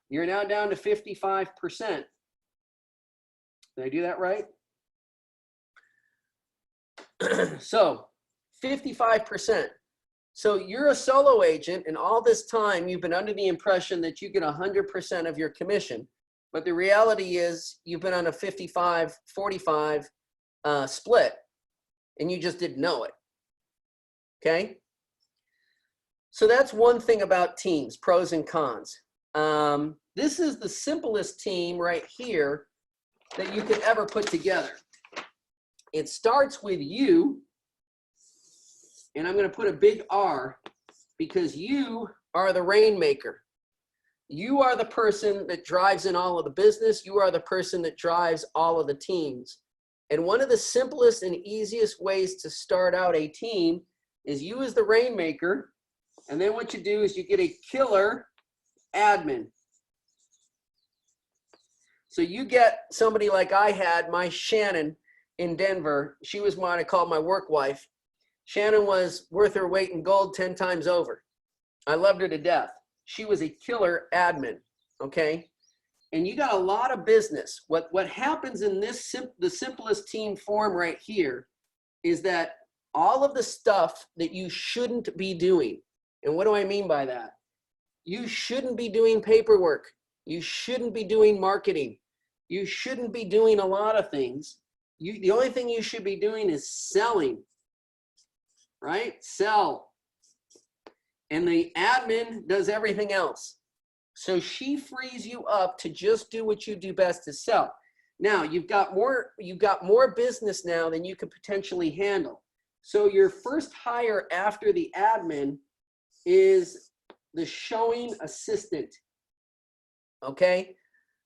You're now down to 55%. Did I do that right? So 55%. So you're a solo agent, and all this time you've been under the impression that you get 100% of your commission. But the reality is you've been on a 55-45 split, and you just didn't know it. Okay? So that's one thing about teams, pros and cons. This is the simplest team right here that you could ever put together. It starts with you, and I'm going to put a big R because you are the rainmaker. You are the person that drives in all of the business. You are the person that drives all of the teams. And one of the simplest and easiest ways to start out a team is you as the rainmaker, and then what you do is you get a killer admin. So you get somebody like I had, my Shannon in Denver. She was what I call my work wife. Shannon was worth her weight in gold 10 times over. I loved her to death. She was a killer admin, okay? And you got a lot of business. What happens in this the simplest team form right here is that all of the stuff that you shouldn't be doing, and what do I mean by that? You shouldn't be doing paperwork. You shouldn't be doing marketing. You shouldn't be doing a lot of things. The only thing you should be doing is selling, right? Sell. And the admin does everything else. So she frees you up to just do what you do best, to sell. Now you've got more business now than you could potentially handle. So your first hire after the admin is the showing assistant. Okay?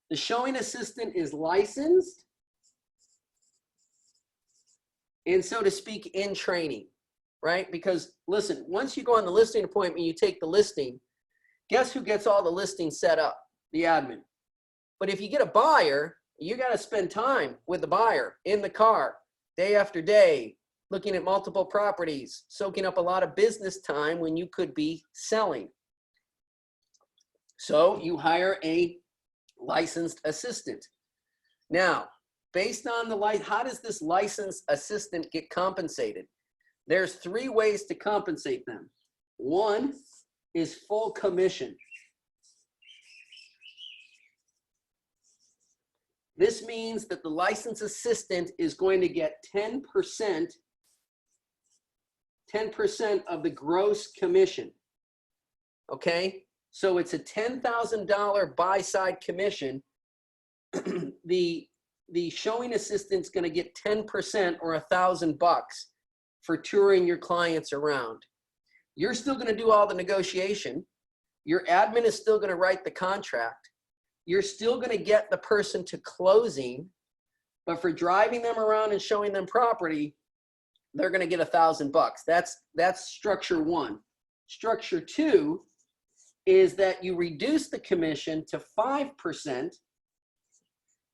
The showing assistant is licensed and, so to speak, in training, right? Because listen, once you go on the listing appointment, you take the listing, guess who gets all the listings set up? The admin. But if you get a buyer, you got to spend time with the buyer in the car, day after day, looking at multiple properties, soaking up a lot of business time when you could be selling. So you hire a licensed assistant. Now, based on how does this licensed assistant get compensated? There's 3 ways to compensate them. One is full commission. This means that the licensed assistant is going to get 10% of the gross commission. okay? So it's a $10,000 buy side commission. The showing assistant's gonna get 10% or $1,000 for touring your clients around. You're still gonna do all the negotiation. Your admin is still gonna write the contract. You're still gonna get the person to closing, but for driving them around and showing them property, they're gonna get $1,000. That's structure one. Structure two is that you reduce the commission to 5%,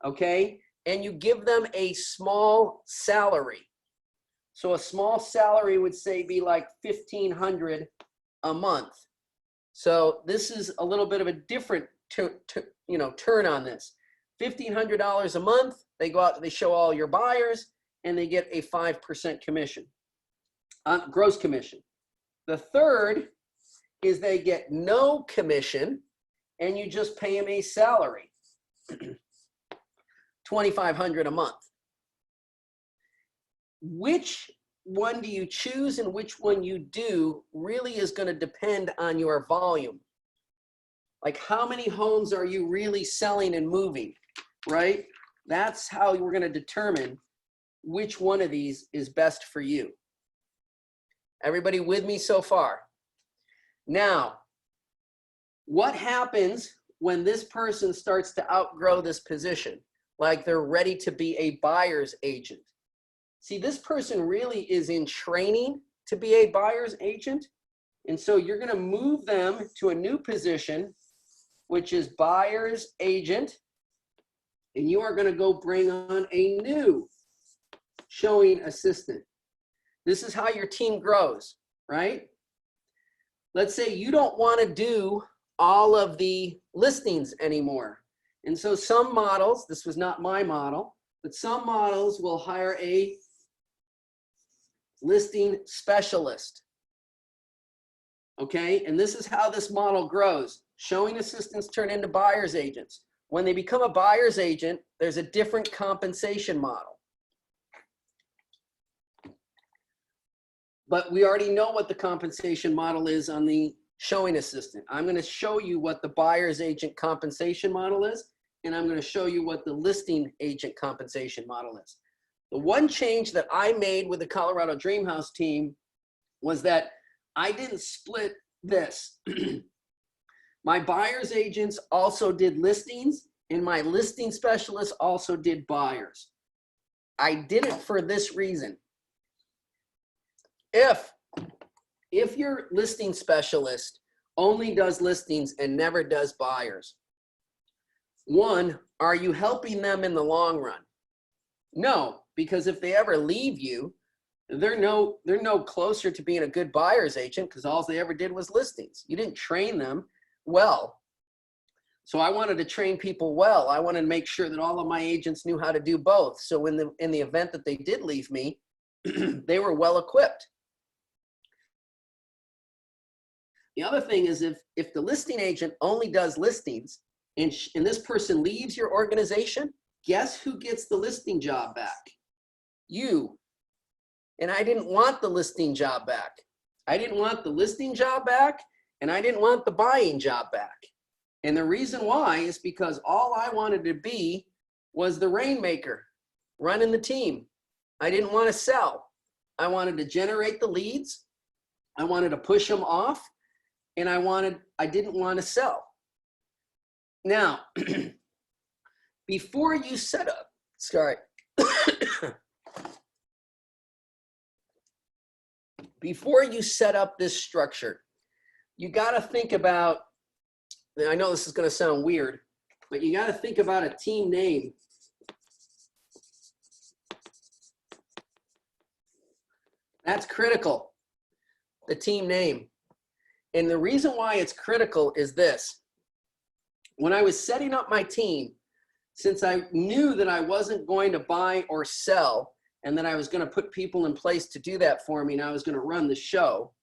okay? And you give them a small salary. So a small salary would say be like $1,500 a month. So this is a little bit of a different turn on this. $1,500 a month, they go out, they show all your buyers, and they get a 5% commission, gross commission. The third is they get no commission, and you just pay them a salary, $2,500 a month. Which one do you choose and which one you do really is going to depend on your volume. Like how many homes are you really selling and moving, right? That's how we're going to determine which one of these is best for you. Everybody with me so far? Now, what happens when this person starts to outgrow this position? Like they're ready to be a buyer's agent. See, this person really is in training to be a buyer's agent. And so you're going to move them to a new position, which is buyer's agent. And you are going to go bring on a new showing assistant. This is how your team grows, right? Let's say you don't want to do all of the listings anymore. And so some models, this was not my model, but some models will hire a listing specialist. Okay, and this is how this model grows. Showing assistants turn into buyer's agents. When they become a buyer's agent, there's a different compensation model. But we already know what the compensation model is on the showing assistant. I'm going to show you what the buyer's agent compensation model is, and I'm going to show you what the listing agent compensation model is. The one change that I made with the Colorado Dream House team was that I didn't split this. My buyer's agents also did listings, and my listing specialists also did buyers. I did it for this reason. If your listing specialist only does listings and never does buyers, one, are you helping them in the long run? No, because if they ever leave you, they're no closer to being a good buyer's agent because all they ever did was listings. You didn't train them well. So I wanted to train people well. I wanted to make sure that all of my agents knew how to do both. So in the event that they did leave me, they were well equipped. The other thing is if the listing agent only does listings and this person leaves your organization, guess who gets the listing job back? You. And I didn't want the listing job back. I didn't want the listing job back, and I didn't want the buying job back. And the reason why is because all I wanted to be was the rainmaker, running the team. I didn't want to sell. I wanted to generate the leads. I wanted to push them off, and I didn't want to sell. Now, before you set up, before you set up this structure, you got to think about, and I know this is going to sound weird, but you got to think about a team name. That's critical, the team name. And the reason why it's critical is this. When I was setting up my team, since I knew that I wasn't going to buy or sell, and that I was going to put people in place to do that for me, and I was going to run the show,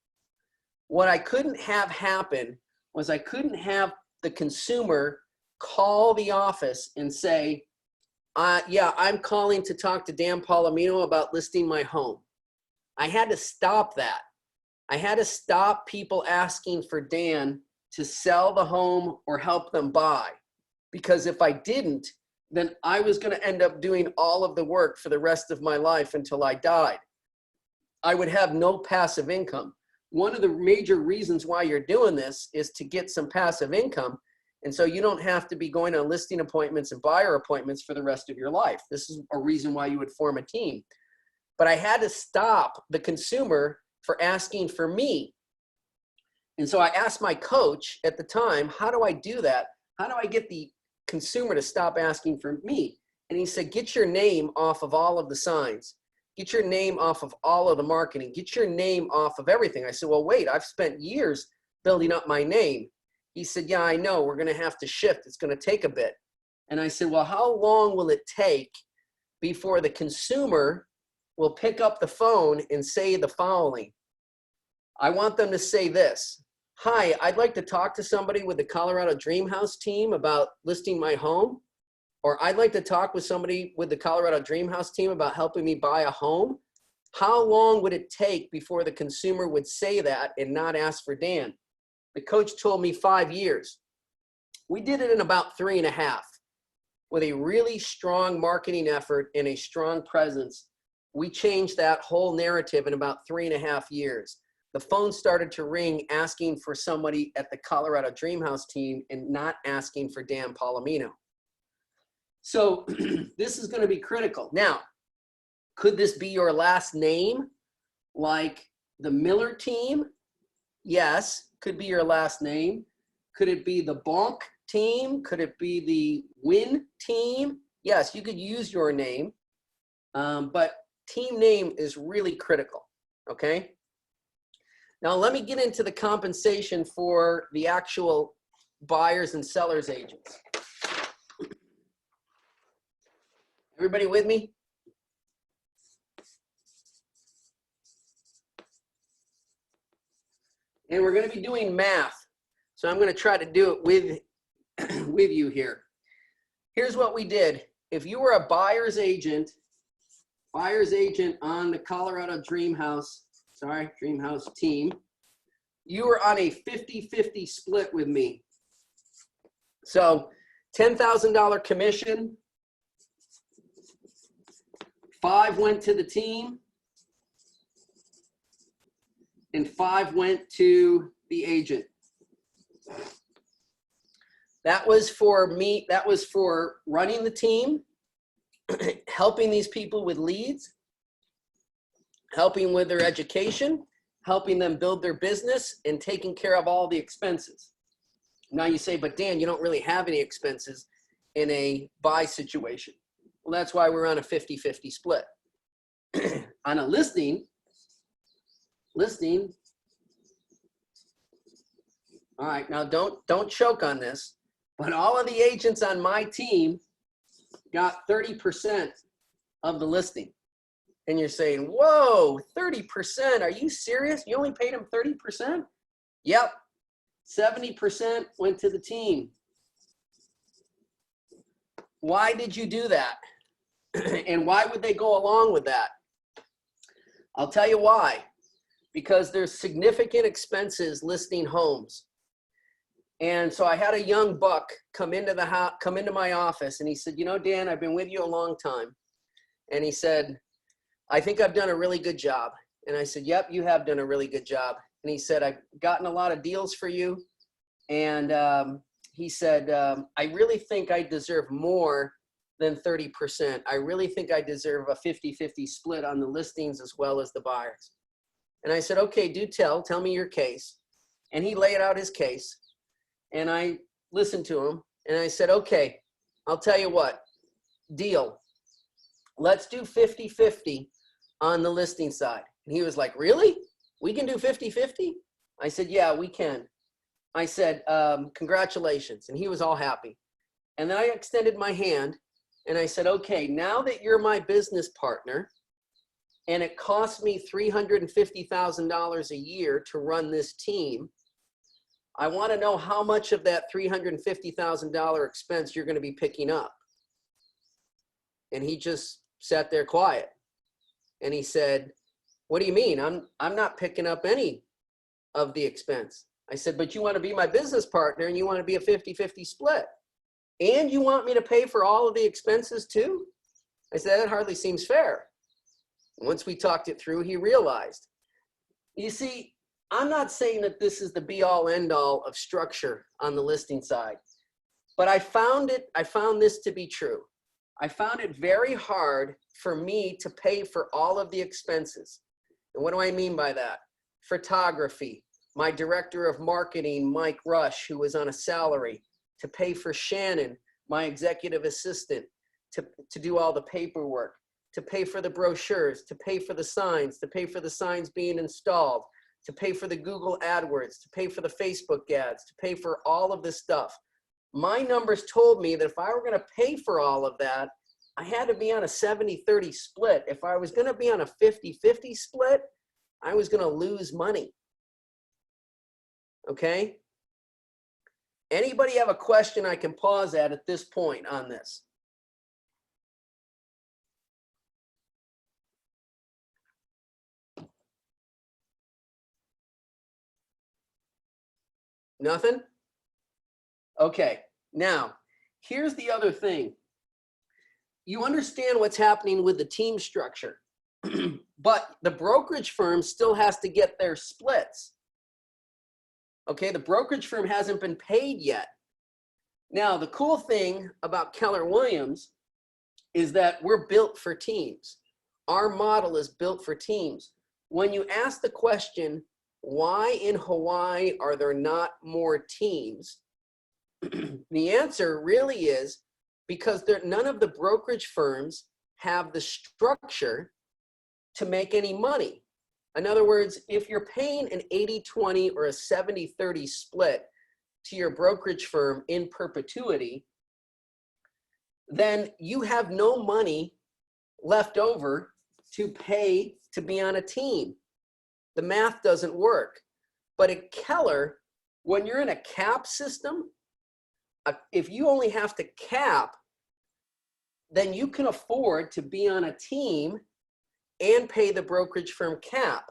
what I couldn't have happen was I couldn't have the consumer call the office and say, yeah, I'm calling to talk to Dan Polimino about listing my home. I had to stop that. I had to stop people asking for Dan to sell the home or help them buy. Because if I didn't, then I was going to end up doing all of the work for the rest of my life until I died. I would have no passive income. One of the major reasons why you're doing this is to get some passive income. And so you don't have to be going on listing appointments and buyer appointments for the rest of your life. This is a reason why you would form a team. But I had to stop the consumer for asking for me. And so I asked my coach at the time, how do I do that? How do I get the consumer to stop asking for me? And he said, get your name off of all of the signs. Get your name off of all of the marketing. Get your name off of everything. I said, well, wait, I've spent years building up my name. He said, yeah, I know. We're going to have to shift. It's going to take a bit. And I said, well, how long will it take before the consumer will pick up the phone and say the following? I want them to say this. Hi, I'd like to talk to somebody with the Colorado Dream House team about listing my home. Or I'd like to talk with somebody with the Colorado Dream House team about helping me buy a home. How long would it take before the consumer would say that and not ask for Dan? The coach told me 5 years. We did it in about 3.5. With a really strong marketing effort and a strong presence, we changed that whole narrative in about 3.5 years. The phone started to ring asking for somebody at the Colorado Dream House team and not asking for Dan Polimino. So this is going to be critical. Now, could this be your last name like the Miller team? Yes, could be your last name. Could it be the Bonk team? Could it be the Win team? Yes, you could use your name, but team name is really critical, okay? Now let me get into the compensation for the actual buyers and sellers agents. Everybody with me? And we're going to be doing math. So I'm going to try to do it with you here. Here's what we did. If you were a buyer's agent on the Colorado Dream House team, you were on a 50-50 split with me. So $10,000 commission, 5 went to the team, and 5 went to the agent. That was for me. That was for running the team, helping these people with leads, helping with their education, helping them build their business, and taking care of all the expenses. Now you say, but Dan, you don't really have any expenses in a buy situation. Well, that's why we're on a 50-50 split. On a listing, all right, now don't choke on this, but all of the agents on my team got 30% of the listing. And you're saying, whoa, 30%, are you serious? You only paid them 30%? Yep, 70% went to the team. Why did you do that? And why would they go along with that? I'll tell you why. Because there's significant expenses listing homes. And so I had a young buck come into my office, and he said, you know, Dan, I've been with you a long time. And he said, I think I've done a really good job. And I said, yep, you have done a really good job. And he said, I've gotten a lot of deals for you. And he said, I really think I deserve more than 30%. I really think I deserve a 50-50 split on the listings as well as the buyers. And I said, okay, do tell me your case. And he laid out his case. And I listened to him. And I said, okay, I'll tell you what, deal. Let's do 50-50 on the listing side. And he was like, really? We can do 50-50? I said, yeah, we can. I said, congratulations. And he was all happy. And then I extended my hand and I said, okay, now that you're my business partner and it costs me $350,000 a year to run this team, I want to know how much of that $350,000 expense you're going to be picking up. And he just sat there quiet. And he said, what do you mean? I'm not picking up any of the expense. I said, but you want to be my business partner and you want to be a 50-50 split. And you want me to pay for all of the expenses too? I said, that hardly seems fair. Once we talked it through, he realized. You see, I'm not saying that this is the be all end all of structure on the listing side, but I found this to be true. I found it very hard for me to pay for all of the expenses. And what do I mean by that? Photography, my director of marketing, Mike Rush, who was on a salary, to pay for Shannon, my executive assistant, to do all the paperwork, to pay for the brochures, to pay for the signs, to pay for the signs being installed, to pay for the Google AdWords, to pay for the Facebook ads, to pay for all of this stuff. My numbers told me that if I were going to pay for all of that, I had to be on a 70-30 split. If I was going to be on a 50-50 split, I was going to lose money. Okay? Anybody have a question I can pause at this point on this? Nothing? Okay, now, here's the other thing. You understand what's happening with the team structure, but the brokerage firm still has to get their splits. Okay, the brokerage firm hasn't been paid yet. Now, the cool thing about Keller Williams is that we're built for teams. Our model is built for teams. When you ask the question, why in Hawaii are there not more teams? The answer really is because none of the brokerage firms have the structure to make any money. In other words, if you're paying an 80-20 or a 70-30 split to your brokerage firm in perpetuity, then you have no money left over to pay to be on a team. The math doesn't work. But at Keller, when you're in a cap system, if you only have to cap, then you can afford to be on a team and pay the brokerage firm cap,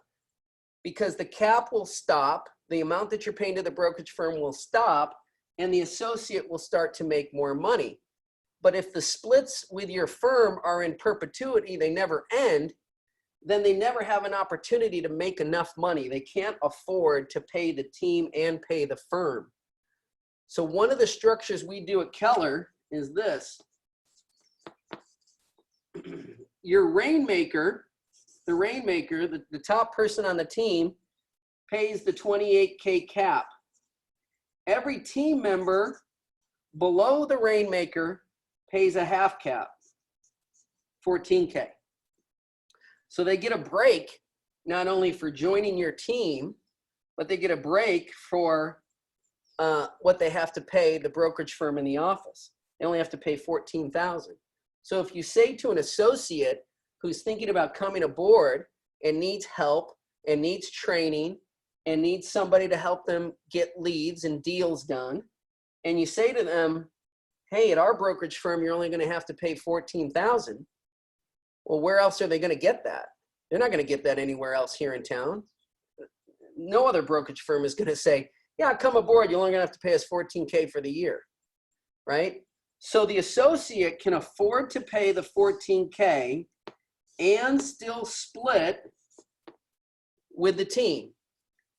because the cap will stop, the amount that you're paying to the brokerage firm will stop, and the associate will start to make more money. But if the splits with your firm are in perpetuity, they never end, then they never have an opportunity to make enough money. They can't afford to pay the team and pay the firm. So one of the structures we do at Keller is this. Your rainmaker, the top person on the team, pays the 28K cap. Every team member below the rainmaker pays a half cap, 14K. So they get a break not only for joining your team, but they get a break for what they have to pay the brokerage firm in the office. They only have to pay $14,000. So if you say to an associate who's thinking about coming aboard and needs help and needs training and needs somebody to help them get leads and deals done, and you say to them, hey, at our brokerage firm, you're only going to have to pay $14,000. Well, where else are they going to get that? They're not going to get that anywhere else here in town. No other brokerage firm is going to say, yeah, come aboard. You're only going to have to pay us $14K for the year, right? So the associate can afford to pay the $14K and still split with the team.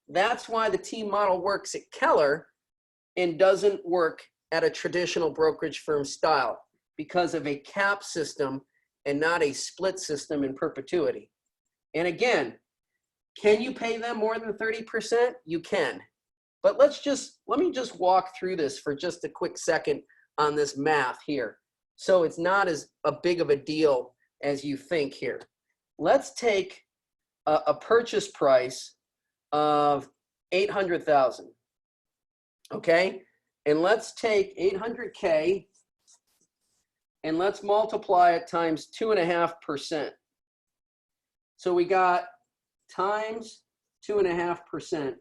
That's why the team model works at Keller and doesn't work at a traditional brokerage firm style, because of a cap system and not a split system in perpetuity. And again, can you pay them more than 30%? You can. But let me just walk through this for just a quick second on this math here. So it's not as big of a deal as you think here. Let's take a purchase price of $800,000, okay? And let's take 800K and let's multiply it times 2.5%. So we got times 2.5%.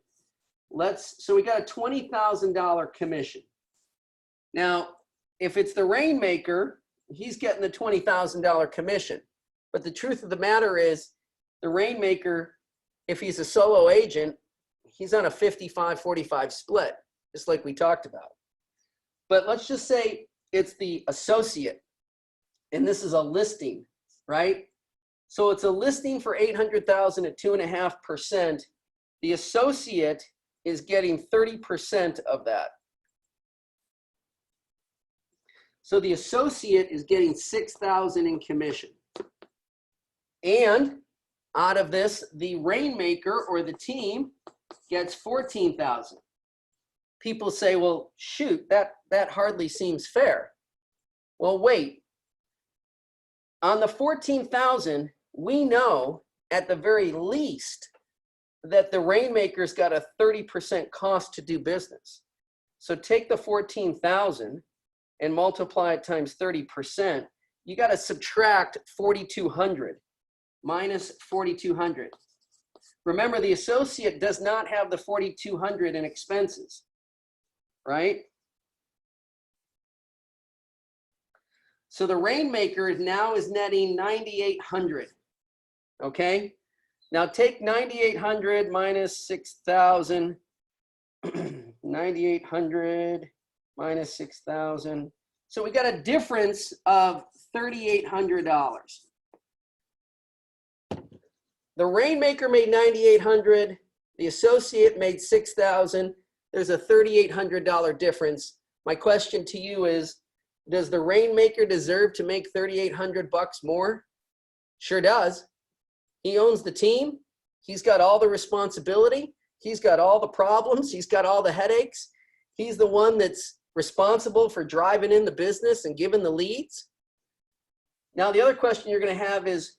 So we got a $20,000 commission. Now, if it's the rainmaker, he's getting the $20,000 commission. But the truth of the matter is, the rainmaker, if he's a solo agent, he's on a 55-45 split, just like we talked about. But let's just say it's the associate, and this is a listing, right? So it's a listing for $800,000 at 2.5%. The associate is getting 30% of that. So the associate is getting $6,000 in commission. And out of this, the rainmaker or the team gets $14,000. People say, well, shoot, that hardly seems fair. Well, wait. On the $14,000, we know at the very least that the rainmaker's got a 30% cost to do business. So take the $14,000 and multiply it times 30%. You got to subtract $4,200 minus $4,200. Remember, the associate does not have the $4,200 in expenses, right? So the rainmaker now is netting $9,800. Okay. Now take 9,800 minus 6,000. 9,800 minus 6,000. So we got a difference of $3,800. The rainmaker made 9,800. The associate made 6,000. There's a $3,800 difference. My question to you is, does the rainmaker deserve to make 3,800 bucks more? Sure does. He owns the team. He's got all the responsibility. He's got all the problems. He's got all the headaches. He's the one that's responsible for driving in the business and giving the leads. Now, the other question you're going to have is,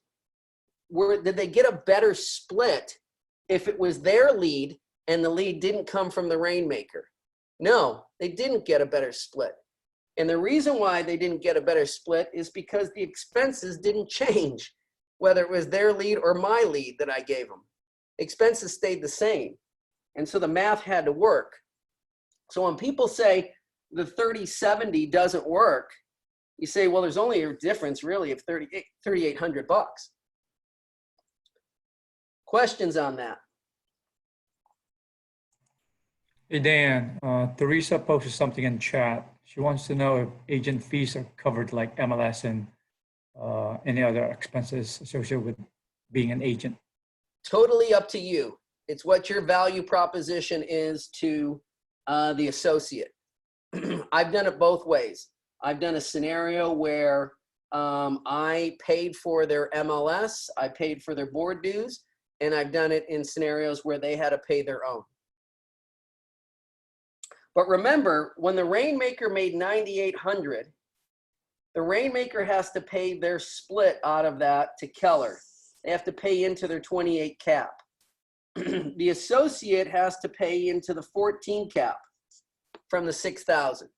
did they get a better split if it was their lead and the lead didn't come from the rainmaker? No, they didn't get a better split. And the reason why they didn't get a better split is because the expenses didn't change, whether it was their lead or my lead that I gave them. Expenses stayed the same. And so the math had to work. So when people say the 30/70 doesn't work, you say, well, there's only a difference really of 3,800 bucks. Questions on that? Hey, Dan, Teresa posted something in chat. She wants to know if agent fees are covered like MLS and any other expenses associated with being an agent. Totally up to you. It's what your value proposition is to the associate. I've done it both ways. I've done a scenario where I paid for their MLS, I paid for their board dues, and I've done it in scenarios where they had to pay their own. But remember, when the rainmaker made 9,800, the rainmaker has to pay their split out of that to Keller. They have to pay into their 28 cap. The associate has to pay into the 14 cap from the 6,000.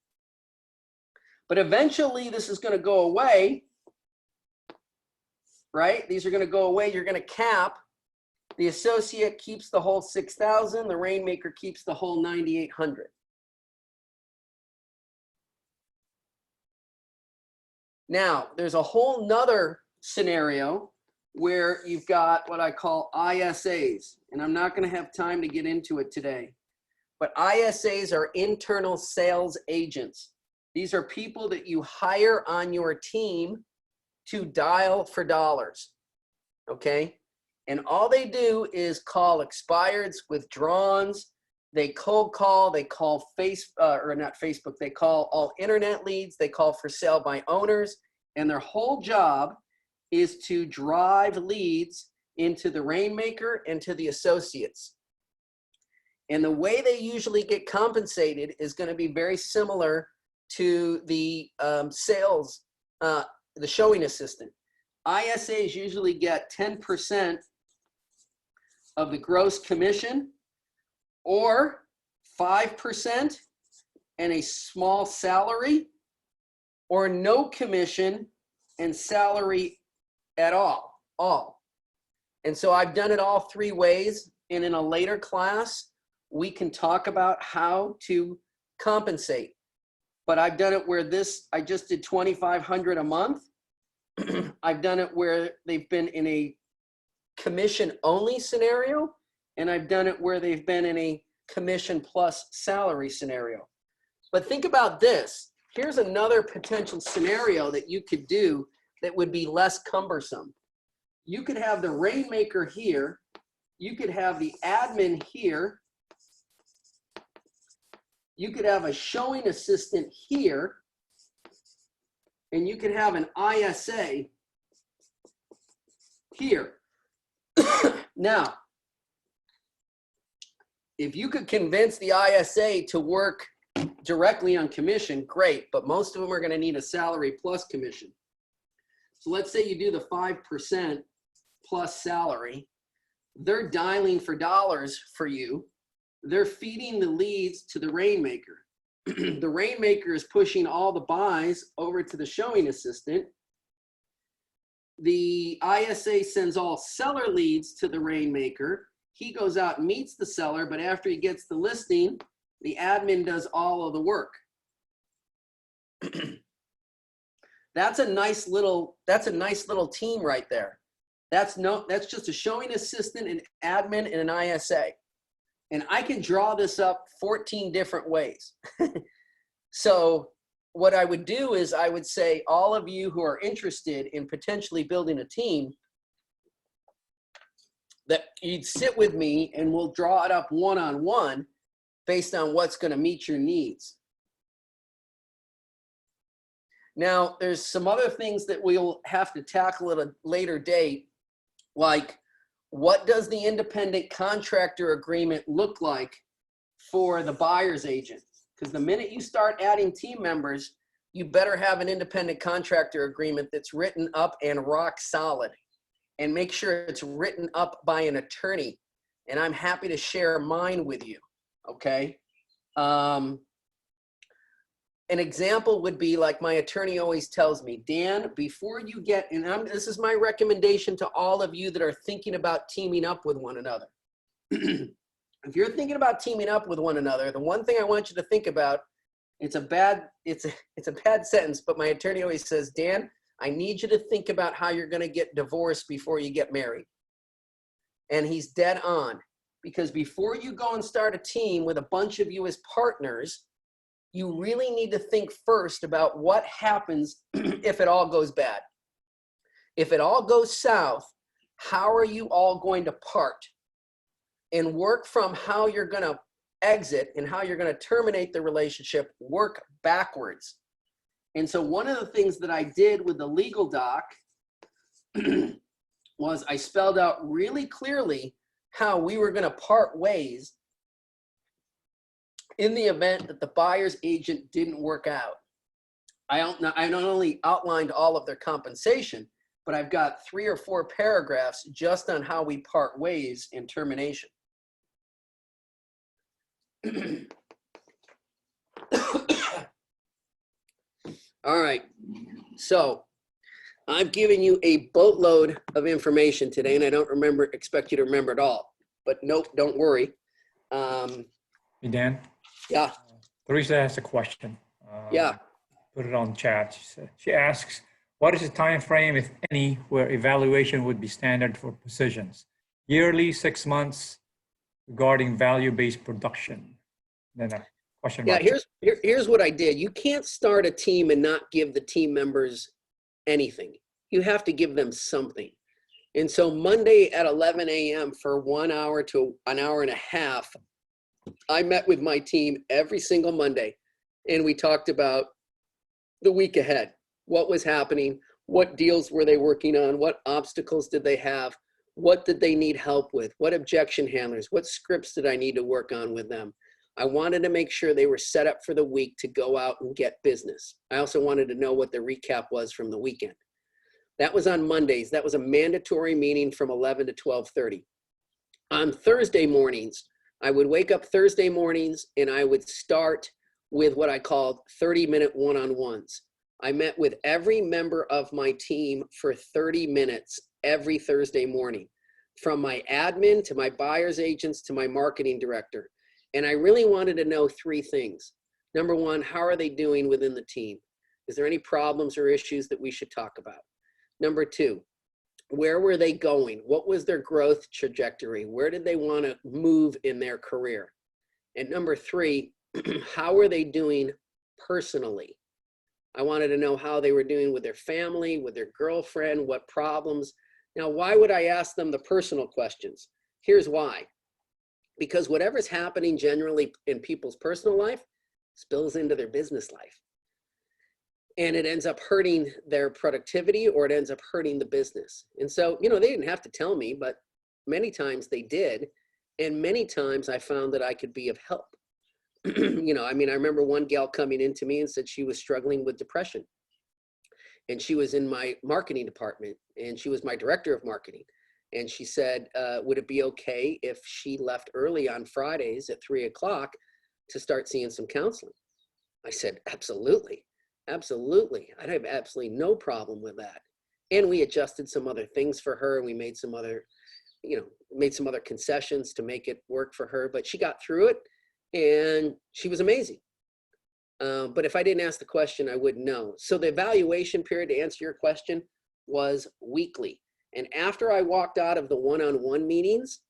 But eventually this is going to go away, right? These are going to go away. You're going to cap. The associate keeps the whole 6,000. The rainmaker keeps the whole 9,800. Now, there's a whole nother scenario where you've got what I call ISAs, and I'm not going to have time to get into it today. But ISAs are internal sales agents. These are people that you hire on your team to dial for dollars, okay? And all they do is call expireds, withdrawns. They cold call, they call they call all internet leads, they call for sale by owners, and their whole job is to drive leads into the rainmaker and to the associates. And the way they usually get compensated is going to be very similar to the sales, the showing assistant. ISAs usually get 10% of the gross commission, or 5% and a small salary, or no commission and salary at all. And so I've done it all three ways, and in a later class, we can talk about how to compensate. But I've done it where I just did $2,500 a month. I've done it where they've been in a commission-only scenario, and I've done it where they've been in a commission plus salary scenario. But think about this. Here's another potential scenario that you could do that would be less cumbersome. You could have the rainmaker here. You could have the admin here. You could have a showing assistant here. And you could have an ISA here. Now, if you could convince the ISA to work directly on commission, great, but most of them are going to need a salary plus commission. So let's say you do the 5% plus salary. They're dialing for dollars for you. They're feeding the leads to the rainmaker. The rainmaker is pushing all the buys over to the showing assistant. The ISA sends all seller leads to the rainmaker. He goes out and meets the seller, but after he gets the listing, the admin does all of the work. That's a nice little team right there. That's just a showing assistant, an admin, and an ISA. And I can draw this up 14 different ways. So what I would do is I would say, all of you who are interested in potentially building a team, that you'd sit with me and we'll draw it up one-on-one based on what's going to meet your needs. Now, there's some other things that we'll have to tackle at a later date, like what does the independent contractor agreement look like for the buyer's agent? Because the minute you start adding team members, you better have an independent contractor agreement that's written up and rock solid. And make sure it's written up by an attorney. And I'm happy to share mine with you, okay? An example would be like my attorney always tells me, Dan, before you get, and this is my recommendation to all of you that are thinking about teaming up with one another. If you're thinking about teaming up with one another, the one thing I want you to think about, it's a bad sentence, but my attorney always says, Dan, I need you to think about how you're going to get divorced before you get married. And he's dead on, because before you go and start a team with a bunch of you as partners, you really need to think first about what happens if it all goes bad. If it all goes south, how are you all going to part? And work from how you're going to exit and how you're going to terminate the relationship, work backwards. And so one of the things that I did with the legal doc was I spelled out really clearly how we were going to part ways in the event that the buyer's agent didn't work out. I not only outlined all of their compensation, but I've got 3 or 4 paragraphs just on how we part ways in termination. All right, so I've given you a boatload of information today, and I don't expect you to remember it all, but nope, don't worry. Hey, Dan? Yeah. Teresa has a question. Yeah. Put it on chat. She asks, what is the time frame, if any, where evaluation would be standard for positions? Yearly, 6 months, regarding value-based production? Then a question mark. Yeah, here's what I did. You can't start a team and not give the team members anything. You have to give them something. And so Monday at 11 a.m. for 1 hour to an hour and a half, I met with my team every single Monday, and we talked about the week ahead. What was happening? What deals were they working on? What obstacles did they have? What did they need help with? What objection handlers? What scripts did I need to work on with them? I wanted to make sure they were set up for the week to go out and get business. I also wanted to know what the recap was from the weekend. That was on Mondays. That was a mandatory meeting from 11 to 12:30. On Thursday mornings, I would wake up Thursday mornings and I would start with what I called 30-minute one-on-ones. I met with every member of my team for 30 minutes every Thursday morning, from my admin to my buyer's agents to my marketing director. And I really wanted to know 3 things. Number 1, how are they doing within the team? Is there any problems or issues that we should talk about? Number 2, Where were they going? What was their growth trajectory? Where did they want to move in their career? And number three, how are they doing personally? I wanted to know how they were doing with their family, with their girlfriend, what problems. Now, why would I ask them the personal questions? Here's why. Because whatever's happening generally in people's personal life spills into their business life. And it ends up hurting their productivity, or it ends up hurting the business. And so, they didn't have to tell me, but many times they did. And many times I found that I could be of help. I remember one gal coming into me and said she was struggling with depression. And she was in my marketing department, and she was my director of marketing. And she said, would it be okay if she left early on Fridays at 3 o'clock to start seeing some counseling? I said, absolutely. Absolutely. I'd have absolutely no problem with that. And we adjusted some other things for her, and we made some other, concessions to make it work for her, but she got through it and she was amazing. But if I didn't ask the question, I wouldn't know. So the evaluation period, to answer your question, was weekly. And after I walked out of the one-on-one meetings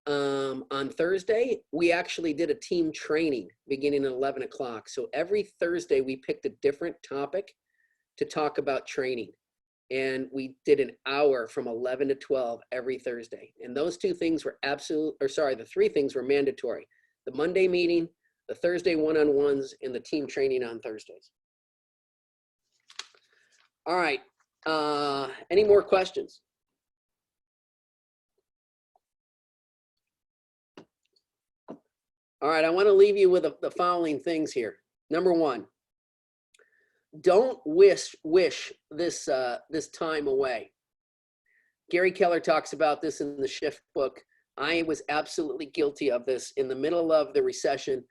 on Thursday, we actually did a team training beginning at 11 o'clock. So every Thursday, we picked a different topic to talk about training. And we did an hour from 11 to 12 every Thursday. And those two things were the three things were mandatory. The Monday meeting, the Thursday one-on-ones, and the team training on Thursdays. All right, any more questions? All right, I want to leave you with the following things here. Number one, don't wish this time away. Gary Keller talks about this in the Shift book. I was absolutely guilty of this. In the middle of the recession,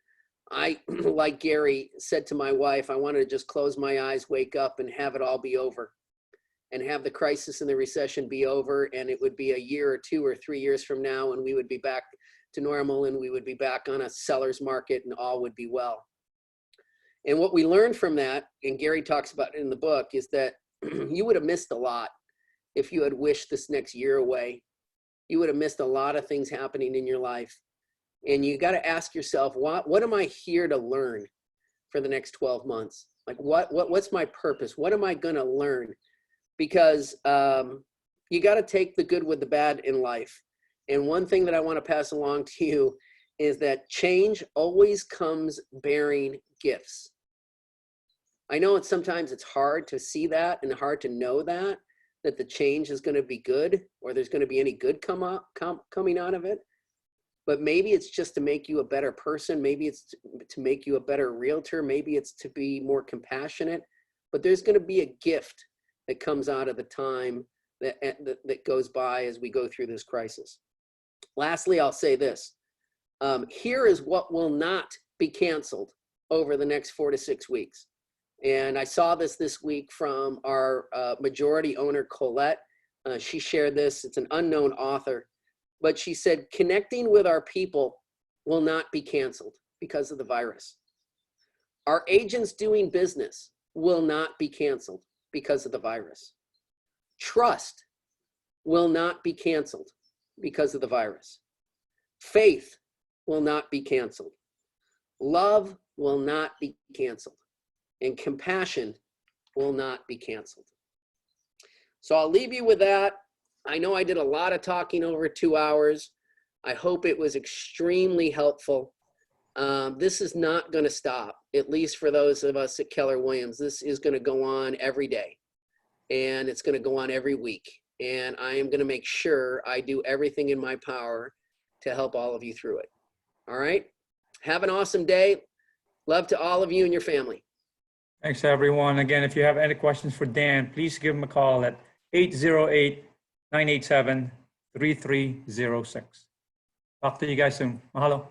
I, like Gary, said to my wife, I wanted to just close my eyes, wake up, and have it all be over, and have the crisis and the recession be over, and it would be a year or 2 or 3 years from now, and we would be back to normal, and we would be back on a seller's market, and all would be well. And what we learned from that, and Gary talks about it in the book, is that you would have missed a lot if you had wished this next year away. You would have missed a lot of things happening in your life. And you got to ask yourself, what am I here to learn for the next 12 months? Like, what's my purpose? What am I going to learn? Because you got to take the good with the bad in life. And one thing that I want to pass along to you is that change always comes bearing gifts. I know sometimes it's hard to see that and hard to know that the change is going to be good, or there's going to be any good coming out of it. But maybe it's just to make you a better person. Maybe it's to make you a better realtor. Maybe it's to be more compassionate. But there's going to be a gift that comes out of the time that goes by as we go through this crisis. Lastly, I'll say this. Here is what will not be canceled over the next 4 to 6 weeks. And I saw this week from our majority owner, Colette. She shared this. It's an unknown author. But she said, connecting with our people will not be canceled because of the virus. Our agents doing business will not be canceled because of the virus. Trust will not be canceled because of the virus. Faith will not be canceled. Love will not be canceled. And compassion will not be canceled. So I'll leave you with that. I know I did a lot of talking over 2 hours. I hope it was extremely helpful. This is not going to stop, at least for those of us at Keller Williams. This is going to go on every day, and it's going to go on every week. And I am going to make sure I do everything in my power to help all of you through it. All right? Have an awesome day. Love to all of you and your family. Thanks, everyone. Again, if you have any questions for Dan, please give him a call at 808-987-3306. Talk to you guys soon. Mahalo.